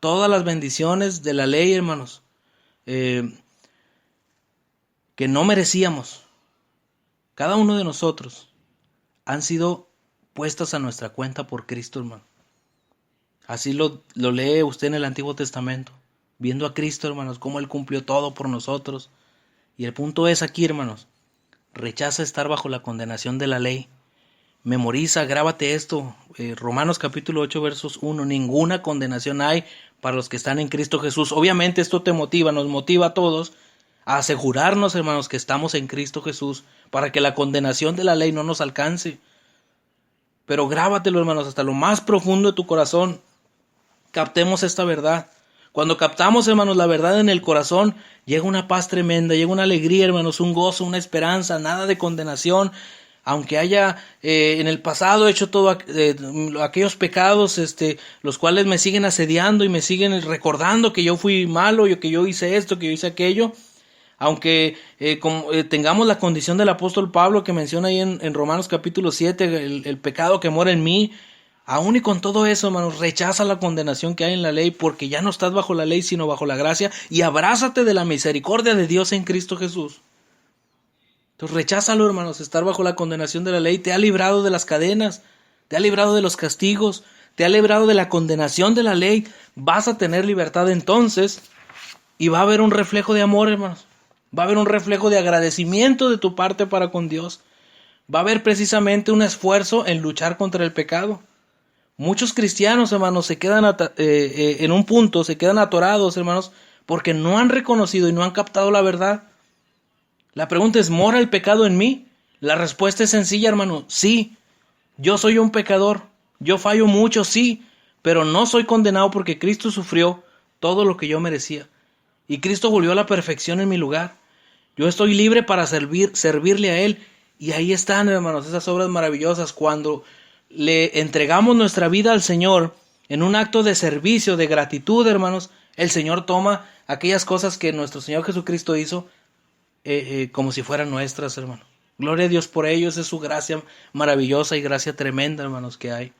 Todas las bendiciones de la ley, hermanos, que no merecíamos, cada uno de nosotros, han sido puestas a nuestra cuenta por Cristo, hermano. Así lo lee usted en el Antiguo Testamento, viendo a Cristo, hermanos, cómo Él cumplió todo por nosotros. Y el punto es aquí, hermanos, rechaza estar bajo la condenación de la ley. Memoriza, grábate esto, Romanos capítulo 8, versos 1, ninguna condenación hay para los que están en Cristo Jesús. Obviamente esto te motiva, nos motiva a todos, a asegurarnos, hermanos, que estamos en Cristo Jesús, para que la condenación de la ley no nos alcance. Pero grábatelo, hermanos, hasta lo más profundo de tu corazón. Captemos esta verdad. Cuando captamos, hermanos, la verdad en el corazón, llega una paz tremenda, llega una alegría, hermanos, un gozo, una esperanza, nada de condenación. Aunque haya en el pasado hecho todos aquellos pecados, los cuales me siguen asediando y me siguen recordando que yo fui malo, que yo hice esto, que yo hice aquello. Aunque tengamos la condición del apóstol Pablo que menciona ahí en Romanos capítulo 7, el pecado que mora en mí, aún y con todo eso, hermanos, rechaza la condenación que hay en la ley, porque ya no estás bajo la ley, sino bajo la gracia, y abrázate de la misericordia de Dios en Cristo Jesús. Entonces recházalo, hermanos. Estar bajo la condenación de la ley te ha librado de las cadenas, te ha librado de los castigos, te ha librado de la condenación de la ley. Vas a tener libertad entonces y va a haber un reflejo de amor, hermanos. Va a haber un reflejo de agradecimiento de tu parte para con Dios. Va a haber precisamente un esfuerzo en luchar contra el pecado. Muchos cristianos, hermanos, se quedan en un punto, se quedan atorados, hermanos, porque no han reconocido y no han captado la verdad. La pregunta es, ¿mora el pecado en mí? La respuesta es sencilla, hermano. Sí, yo soy un pecador. Yo fallo mucho, sí, pero no soy condenado porque Cristo sufrió todo lo que yo merecía. Y Cristo volvió a la perfección en mi lugar. Yo estoy libre para servirle a Él. Y ahí están, hermanos, esas obras maravillosas. Cuando le entregamos nuestra vida al Señor en un acto de servicio, de gratitud, hermanos, el Señor toma aquellas cosas que nuestro Señor Jesucristo hizo como si fueran nuestras, hermanos. Gloria a Dios por ello. Esa es su gracia maravillosa y gracia tremenda, hermanos, que hay.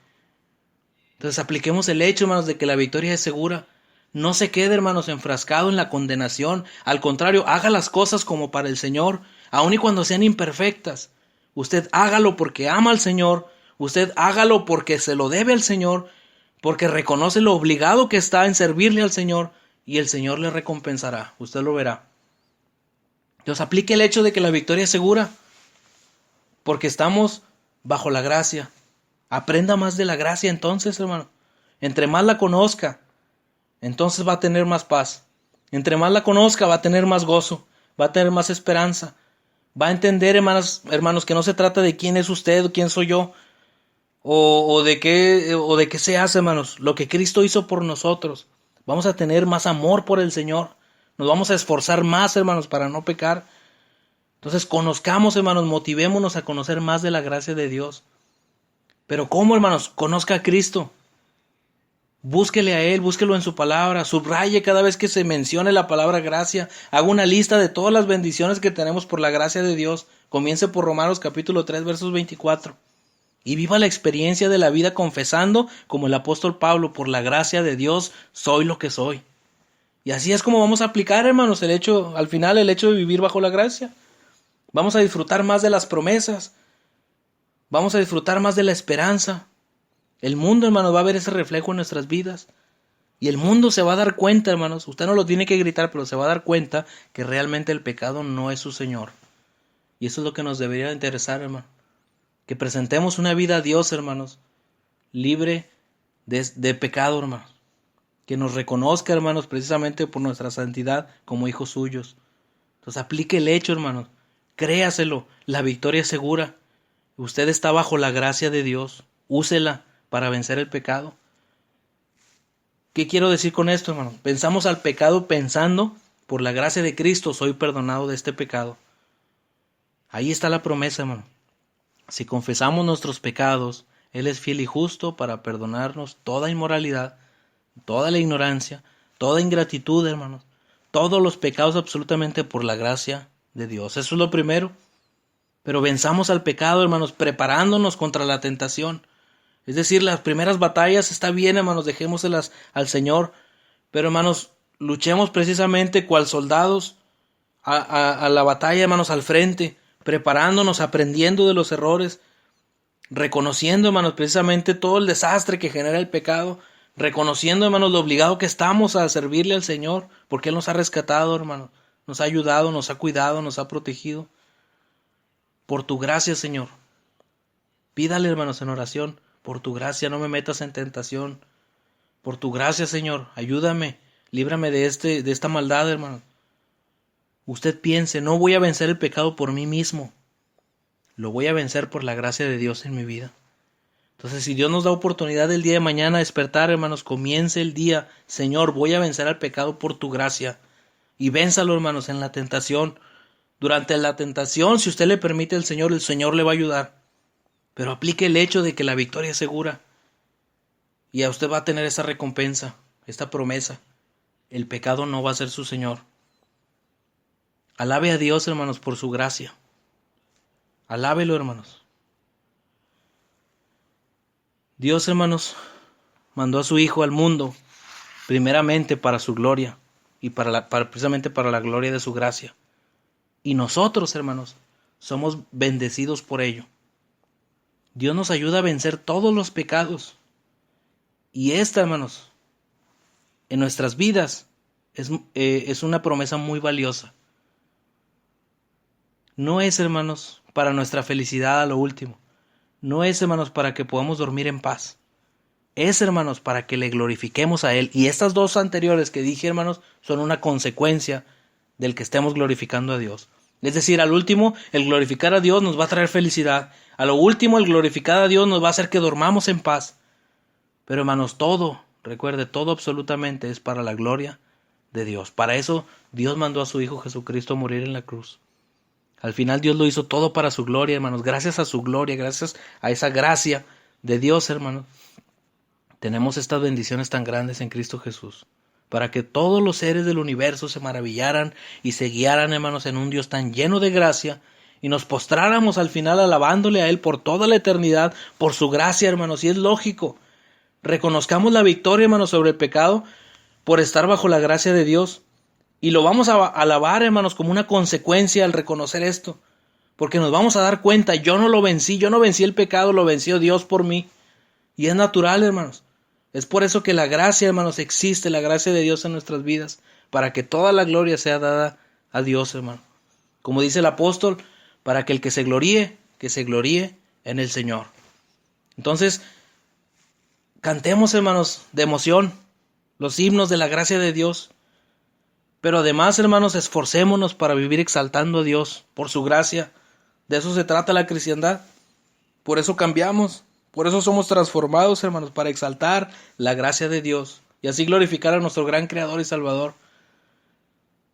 Entonces apliquemos el hecho, hermanos, de que la victoria es segura. No se quede, hermanos, enfrascado en la condenación. Al contrario, haga las cosas como para el Señor, aun y cuando sean imperfectas. Usted hágalo porque ama al Señor. Usted hágalo porque se lo debe al Señor, porque reconoce lo obligado que está en servirle al Señor, y el Señor le recompensará. Usted lo verá. Entonces aplique el hecho de que la victoria es segura, porque estamos bajo la gracia. Aprenda más de la gracia entonces, hermano. Entre más la conozca, entonces va a tener más paz. Entre más la conozca, va a tener más gozo, va a tener más esperanza. Va a entender, hermanos, que no se trata de quién es usted o quién soy yo, o de qué se hace, hermanos. Lo que Cristo hizo por nosotros. Vamos a tener más amor por el Señor. Nos vamos a esforzar más, hermanos, para no pecar. Entonces conozcamos, hermanos, motivémonos a conocer más de la gracia de Dios. Pero ¿cómo, hermanos? Conozca a Cristo. Búsquele a Él, búsquelo en su palabra, subraye cada vez que se mencione la palabra gracia. Haga una lista de todas las bendiciones que tenemos por la gracia de Dios. Comience por Romanos capítulo 3, versos 24. Y viva la experiencia de la vida confesando, como el apóstol Pablo, por la gracia de Dios soy lo que soy. Y así es como vamos a aplicar, hermanos, al final el hecho de vivir bajo la gracia. Vamos a disfrutar más de las promesas. Vamos a disfrutar más de la esperanza. El mundo, hermanos, va a ver ese reflejo en nuestras vidas. Y el mundo se va a dar cuenta, hermanos. Usted no lo tiene que gritar, pero se va a dar cuenta que realmente el pecado no es su Señor. Y eso es lo que nos debería interesar, hermano. Que presentemos una vida a Dios, hermanos, libre de pecado, hermanos. Que nos reconozca, hermanos, precisamente por nuestra santidad como hijos suyos. Entonces aplique el hecho, hermanos. Créaselo. La victoria es segura. Usted está bajo la gracia de Dios. Úsela para vencer el pecado. ¿Qué quiero decir con esto, hermano? Pensamos al pecado pensando, por la gracia de Cristo soy perdonado de este pecado. Ahí está la promesa, hermano. Si confesamos nuestros pecados, Él es fiel y justo para perdonarnos toda inmoralidad, toda la ignorancia, toda ingratitud, hermanos. Todos los pecados absolutamente por la gracia de Dios. Eso es lo primero. Pero venzamos al pecado, hermanos, preparándonos contra la tentación. Es decir, las primeras batallas está bien, hermanos, dejémoselas al Señor. Pero, hermanos, luchemos precisamente cual soldados a la batalla, hermanos, al frente, preparándonos, aprendiendo de los errores, reconociendo, hermanos, precisamente todo el desastre que genera el pecado, reconociendo, hermanos, lo obligado que estamos a servirle al Señor, porque Él nos ha rescatado, hermanos, nos ha ayudado, nos ha cuidado, nos ha protegido. Por tu gracia, Señor. Pídale, hermanos, en oración. Por tu gracia no me metas en tentación. Por tu gracia, Señor, ayúdame. Líbrame de esta maldad, hermano. Usted piense, no voy a vencer el pecado por mí mismo. Lo voy a vencer por la gracia de Dios en mi vida. Entonces, si Dios nos da oportunidad el día de mañana a despertar, hermanos, comience el día. Señor, voy a vencer al pecado por tu gracia. Y vénzalo, hermanos, en la tentación. Durante la tentación, si usted le permite al Señor, el Señor le va a ayudar. Pero aplique el hecho de que la victoria es segura. Y a usted va a tener esa recompensa, esta promesa. El pecado no va a ser su Señor. Alabe a Dios, hermanos, por su gracia. Alábelo, hermanos. Dios, hermanos, mandó a su Hijo al mundo, primeramente para su gloria y precisamente para la gloria de su gracia. Y nosotros, hermanos, somos bendecidos por ello. Dios nos ayuda a vencer todos los pecados. Y esta, hermanos, en nuestras vidas es una promesa muy valiosa. No es, hermanos, para nuestra felicidad a lo último. No es, hermanos, para que podamos dormir en paz. Es, hermanos, para que le glorifiquemos a Él. Y estas dos anteriores que dije, hermanos, son una consecuencia del que estemos glorificando a Dios. Es decir, al último, el glorificar a Dios nos va a traer felicidad. A lo último, el glorificar a Dios nos va a hacer que dormamos en paz. Pero, hermanos, todo, recuerde, todo absolutamente es para la gloria de Dios. Para eso Dios mandó a su Hijo Jesucristo a morir en la cruz. Al final Dios lo hizo todo para su gloria, hermanos. Gracias a su gloria, gracias a esa gracia de Dios, hermanos, tenemos estas bendiciones tan grandes en Cristo Jesús. Para que todos los seres del universo se maravillaran y se guiaran, hermanos, en un Dios tan lleno de gracia, y nos postráramos al final alabándole a Él por toda la eternidad, por su gracia, hermanos. Y es lógico. Reconozcamos la victoria, hermanos, sobre el pecado por estar bajo la gracia de Dios. Y lo vamos a alabar, hermanos, como una consecuencia al reconocer esto. Porque nos vamos a dar cuenta, yo no vencí el pecado, lo venció Dios por mí. Y es natural, hermanos. Es por eso que la gracia, hermanos, existe, la gracia de Dios en nuestras vidas, para que toda la gloria sea dada a Dios, hermano. Como dice el apóstol, para que el que se gloríe en el Señor. Entonces, cantemos, hermanos, de emoción, los himnos de la gracia de Dios. Pero además, hermanos, esforcémonos para vivir exaltando a Dios por su gracia. De eso se trata la cristiandad. Por eso cambiamos. Por eso somos transformados, hermanos, para exaltar la gracia de Dios y así glorificar a nuestro gran Creador y Salvador.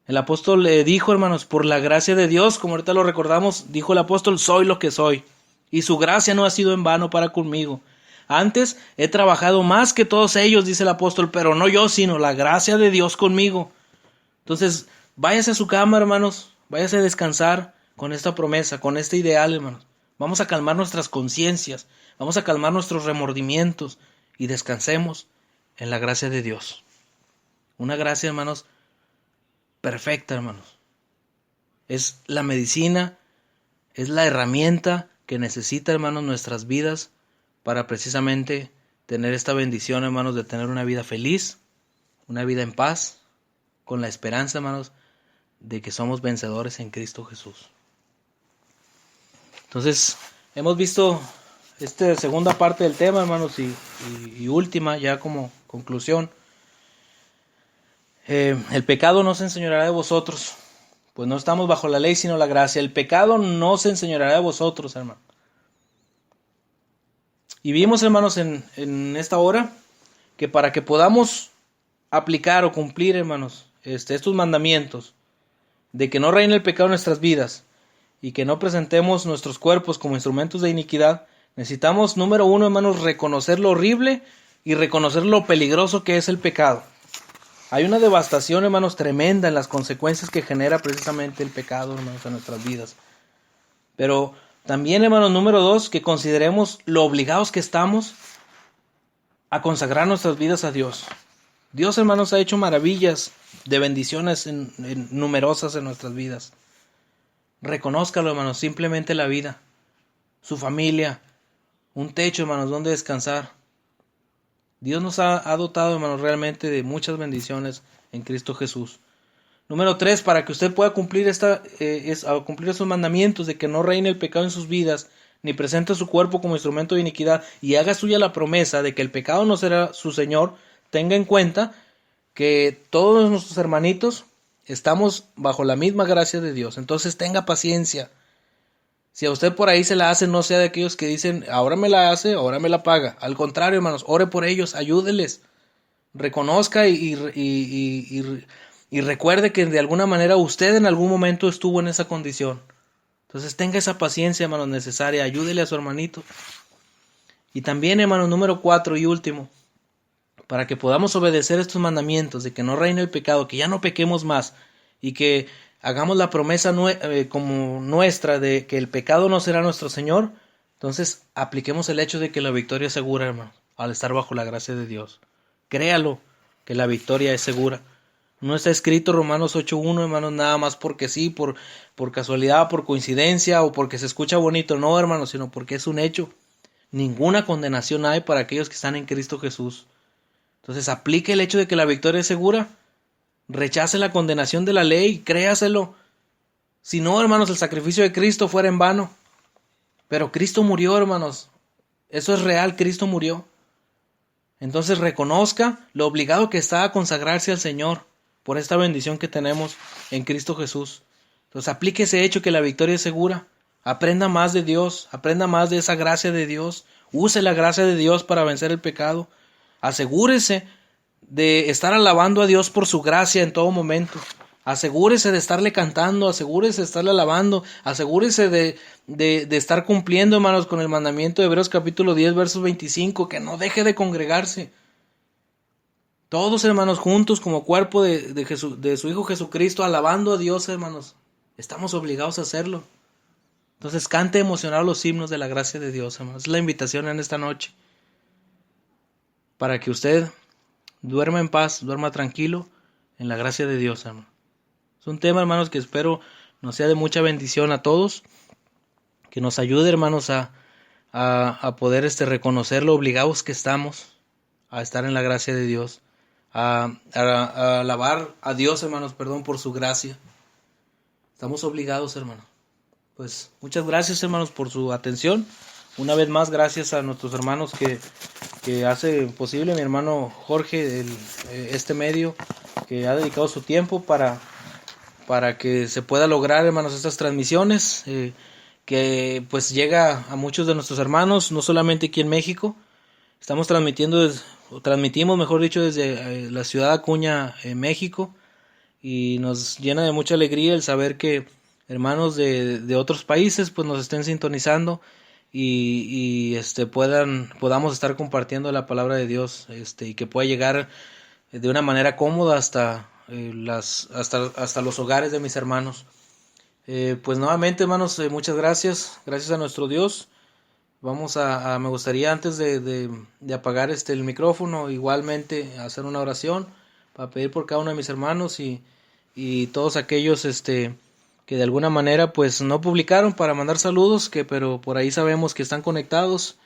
El apóstol le dijo, hermanos, por la gracia de Dios, como ahorita lo recordamos, dijo el apóstol, soy lo que soy. Y su gracia no ha sido en vano para conmigo. Antes he trabajado más que todos ellos, dice el apóstol, pero no yo, sino la gracia de Dios conmigo. Entonces, váyase a su cama, hermanos, váyase a descansar con esta promesa, con este ideal, hermanos. Vamos a calmar nuestras conciencias, vamos a calmar nuestros remordimientos y descansemos en la gracia de Dios. Una gracia, hermanos, perfecta, hermanos. Es la medicina, es la herramienta que necesita, hermanos, nuestras vidas para precisamente tener esta bendición, hermanos, de tener una vida feliz, una vida en paz, con la esperanza, hermanos, de que somos vencedores en Cristo Jesús. Entonces, hemos visto esta segunda parte del tema, hermanos, y última, ya como conclusión. El pecado no se enseñoreará de vosotros, pues no estamos bajo la ley, sino la gracia. El pecado no se enseñoreará de vosotros, hermano. Y vimos, hermanos, en esta hora, que para que podamos aplicar o cumplir, hermanos, estos mandamientos de que no reine el pecado en nuestras vidas y que no presentemos nuestros cuerpos como instrumentos de iniquidad, necesitamos, número uno, hermanos, reconocer lo horrible y reconocer lo peligroso que es el pecado. Hay una devastación, hermanos, tremenda en las consecuencias que genera precisamente el pecado, hermanos, en nuestras vidas. Pero también, hermanos, número dos, que consideremos lo obligados que estamos a consagrar nuestras vidas a Dios. Dios, hermanos, ha hecho maravillas de bendiciones numerosas en nuestras vidas. Reconózcalo, hermanos, simplemente la vida, su familia, un techo, hermanos, donde descansar. Dios nos ha dotado, hermanos, realmente de muchas bendiciones en Cristo Jesús. Número 3, para que usted pueda cumplir cumplir esos mandamientos de que no reine el pecado en sus vidas, ni presente su cuerpo como instrumento de iniquidad, y haga suya la promesa de que el pecado no será su Señor, tenga en cuenta que todos nuestros hermanitos estamos bajo la misma gracia de Dios. Entonces tenga paciencia. Si a usted por ahí se la hace, no sea de aquellos que dicen, ahora me la hace, ahora me la paga. Al contrario, hermanos, ore por ellos, ayúdeles. Reconozca y recuerde que de alguna manera usted en algún momento estuvo en esa condición. Entonces tenga esa paciencia, hermanos, necesaria. Ayúdele a su hermanito. Y también, hermanos, número 4 y último, para que podamos obedecer estos mandamientos de que no reine el pecado, que ya no pequemos más y que hagamos la promesa como nuestra de que el pecado no será nuestro Señor, entonces apliquemos el hecho de que la victoria es segura, hermano, al estar bajo la gracia de Dios. Créalo, que la victoria es segura. No está escrito Romanos 8:1, hermanos, nada más porque sí, por casualidad, por coincidencia o porque se escucha bonito. No, hermanos, sino porque es un hecho. Ninguna condenación hay para aquellos que están en Cristo Jesús. Entonces aplique el hecho de que la victoria es segura. Rechace la condenación de la ley, créaselo. Si no, hermanos, el sacrificio de Cristo fuera en vano. Pero Cristo murió, hermanos. Eso es real, Cristo murió. Entonces reconozca lo obligado que está a consagrarse al Señor por esta bendición que tenemos en Cristo Jesús. Entonces aplique ese hecho que la victoria es segura. Aprenda más de Dios, aprenda más de esa gracia de Dios. Use la gracia de Dios para vencer el pecado. Asegúrese de estar alabando a Dios por su gracia en todo momento. Asegúrese de estarle cantando, asegúrese de estarle alabando, asegúrese de estar cumpliendo, hermanos, con el mandamiento de Hebreos capítulo 10, versos 25, que no deje de congregarse. Todos, hermanos, juntos como cuerpo de su Hijo Jesucristo, alabando a Dios, hermanos. Estamos obligados a hacerlo. Entonces cante emocionado los himnos de la gracia de Dios, hermanos. Es la invitación en esta noche para que usted duerma en paz, duerma tranquilo en la gracia de Dios, hermano. Es un tema, hermanos, que espero nos sea de mucha bendición a todos, que nos ayude, hermanos, a poder reconocer lo obligados que estamos a estar en la gracia de Dios, a alabar a Dios, hermanos, por su gracia. Estamos obligados, hermanos. Pues muchas gracias, hermanos, por su atención. Una vez más, gracias a nuestros hermanos que hace posible, mi hermano Jorge, este medio, que ha dedicado su tiempo para que se pueda lograr, hermanos, estas transmisiones, que pues llega a muchos de nuestros hermanos, no solamente aquí en México. Estamos transmitimos, mejor dicho, desde la ciudad de Acuña, México, y nos llena de mucha alegría el saber que hermanos de otros países pues nos estén sintonizando y podamos estar compartiendo la palabra de Dios, y que pueda llegar de una manera cómoda hasta los hogares de mis hermanos. Pues nuevamente, hermanos, muchas gracias a nuestro Dios. Me gustaría, antes de apagar el micrófono, igualmente hacer una oración para pedir por cada uno de mis hermanos y todos aquellos que de alguna manera pues no publicaron para mandar saludos, pero por ahí sabemos que están conectados.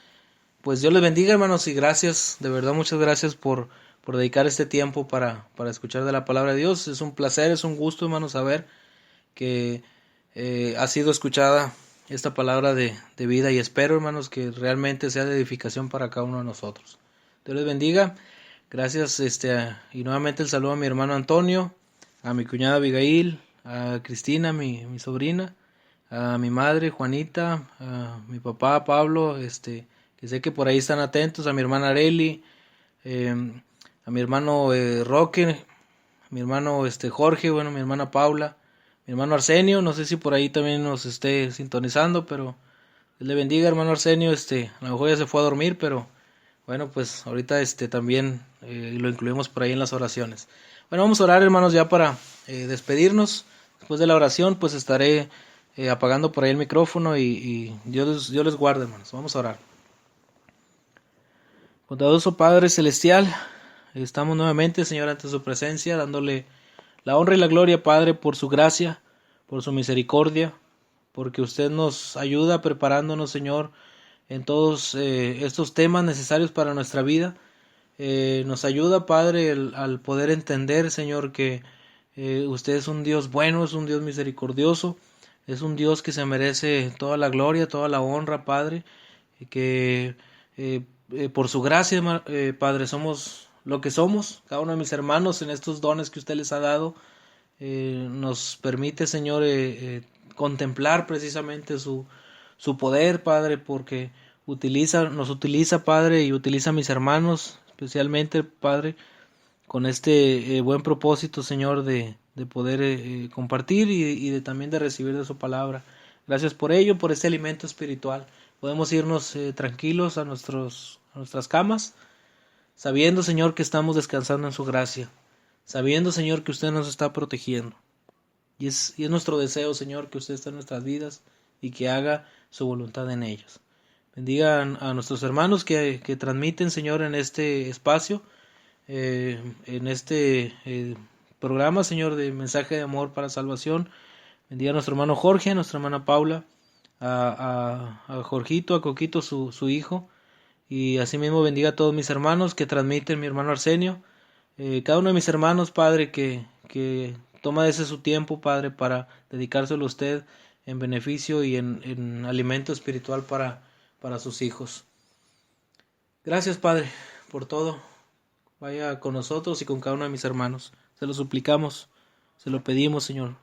Pues Dios les bendiga, hermanos, y gracias, de verdad muchas gracias por dedicar este tiempo para escuchar de la palabra de Dios. Es un placer, es un gusto, hermanos, saber que ha sido escuchada esta palabra de vida, y espero, hermanos, que realmente sea de edificación para cada uno de nosotros. Dios les bendiga. Gracias, y nuevamente el saludo a mi hermano Antonio, a mi cuñada Abigail, a Cristina, mi sobrina, a mi madre Juanita, a mi papá Pablo, que sé que por ahí están atentos, a mi hermana Areli, a mi hermano Roque, a mi hermano Jorge, mi hermana Paula, mi hermano Arsenio, no sé si por ahí también nos esté sintonizando, pero Dios le bendiga, hermano Arsenio, a lo mejor ya se fue a dormir, pero bueno, pues ahorita también lo incluimos por ahí en las oraciones. Bueno, vamos a orar, hermanos, ya para despedirnos. Después de la oración, pues estaré apagando por ahí el micrófono y Dios les guarde, hermanos. Vamos a orar. Bondadoso Padre Celestial, estamos nuevamente, Señor, ante su presencia, dándole la honra y la gloria, Padre, por su gracia, por su misericordia, porque usted nos ayuda preparándonos, Señor, en todos estos temas necesarios para nuestra vida. Nos ayuda, Padre, al poder entender, Señor, que usted es un Dios bueno, es un Dios misericordioso, es un Dios que se merece toda la gloria, toda la honra, Padre, y que por su gracia, Padre, somos lo que somos. Cada uno de mis hermanos, en estos dones que usted les ha dado, nos permite, Señor, contemplar precisamente su poder, Padre, porque nos utiliza, Padre, y utiliza a mis hermanos, especialmente, Padre, con buen propósito, Señor, de poder compartir y también de recibir de su palabra. Gracias por ello, por este alimento espiritual. Podemos irnos tranquilos a nuestras camas, sabiendo, Señor, que estamos descansando en su gracia, sabiendo, Señor, que usted nos está protegiendo. Y es nuestro deseo, Señor, que usted esté en nuestras vidas y que haga su voluntad en ellos. Bendiga a nuestros hermanos que transmiten, Señor, en este espacio, en este programa, Señor, de mensaje de amor para salvación. Bendiga a nuestro hermano Jorge, a nuestra hermana Paula, a Jorgito, a Coquito, su hijo. Y asimismo bendiga a todos mis hermanos que transmiten, mi hermano Arsenio. Cada uno de mis hermanos, Padre, que toma de ese su tiempo, Padre, para dedicárselo a usted en beneficio y en alimento espiritual para sus hijos. Gracias, Padre, por todo. Vaya con nosotros y con cada uno de mis hermanos. Se lo suplicamos, se lo pedimos, Señor.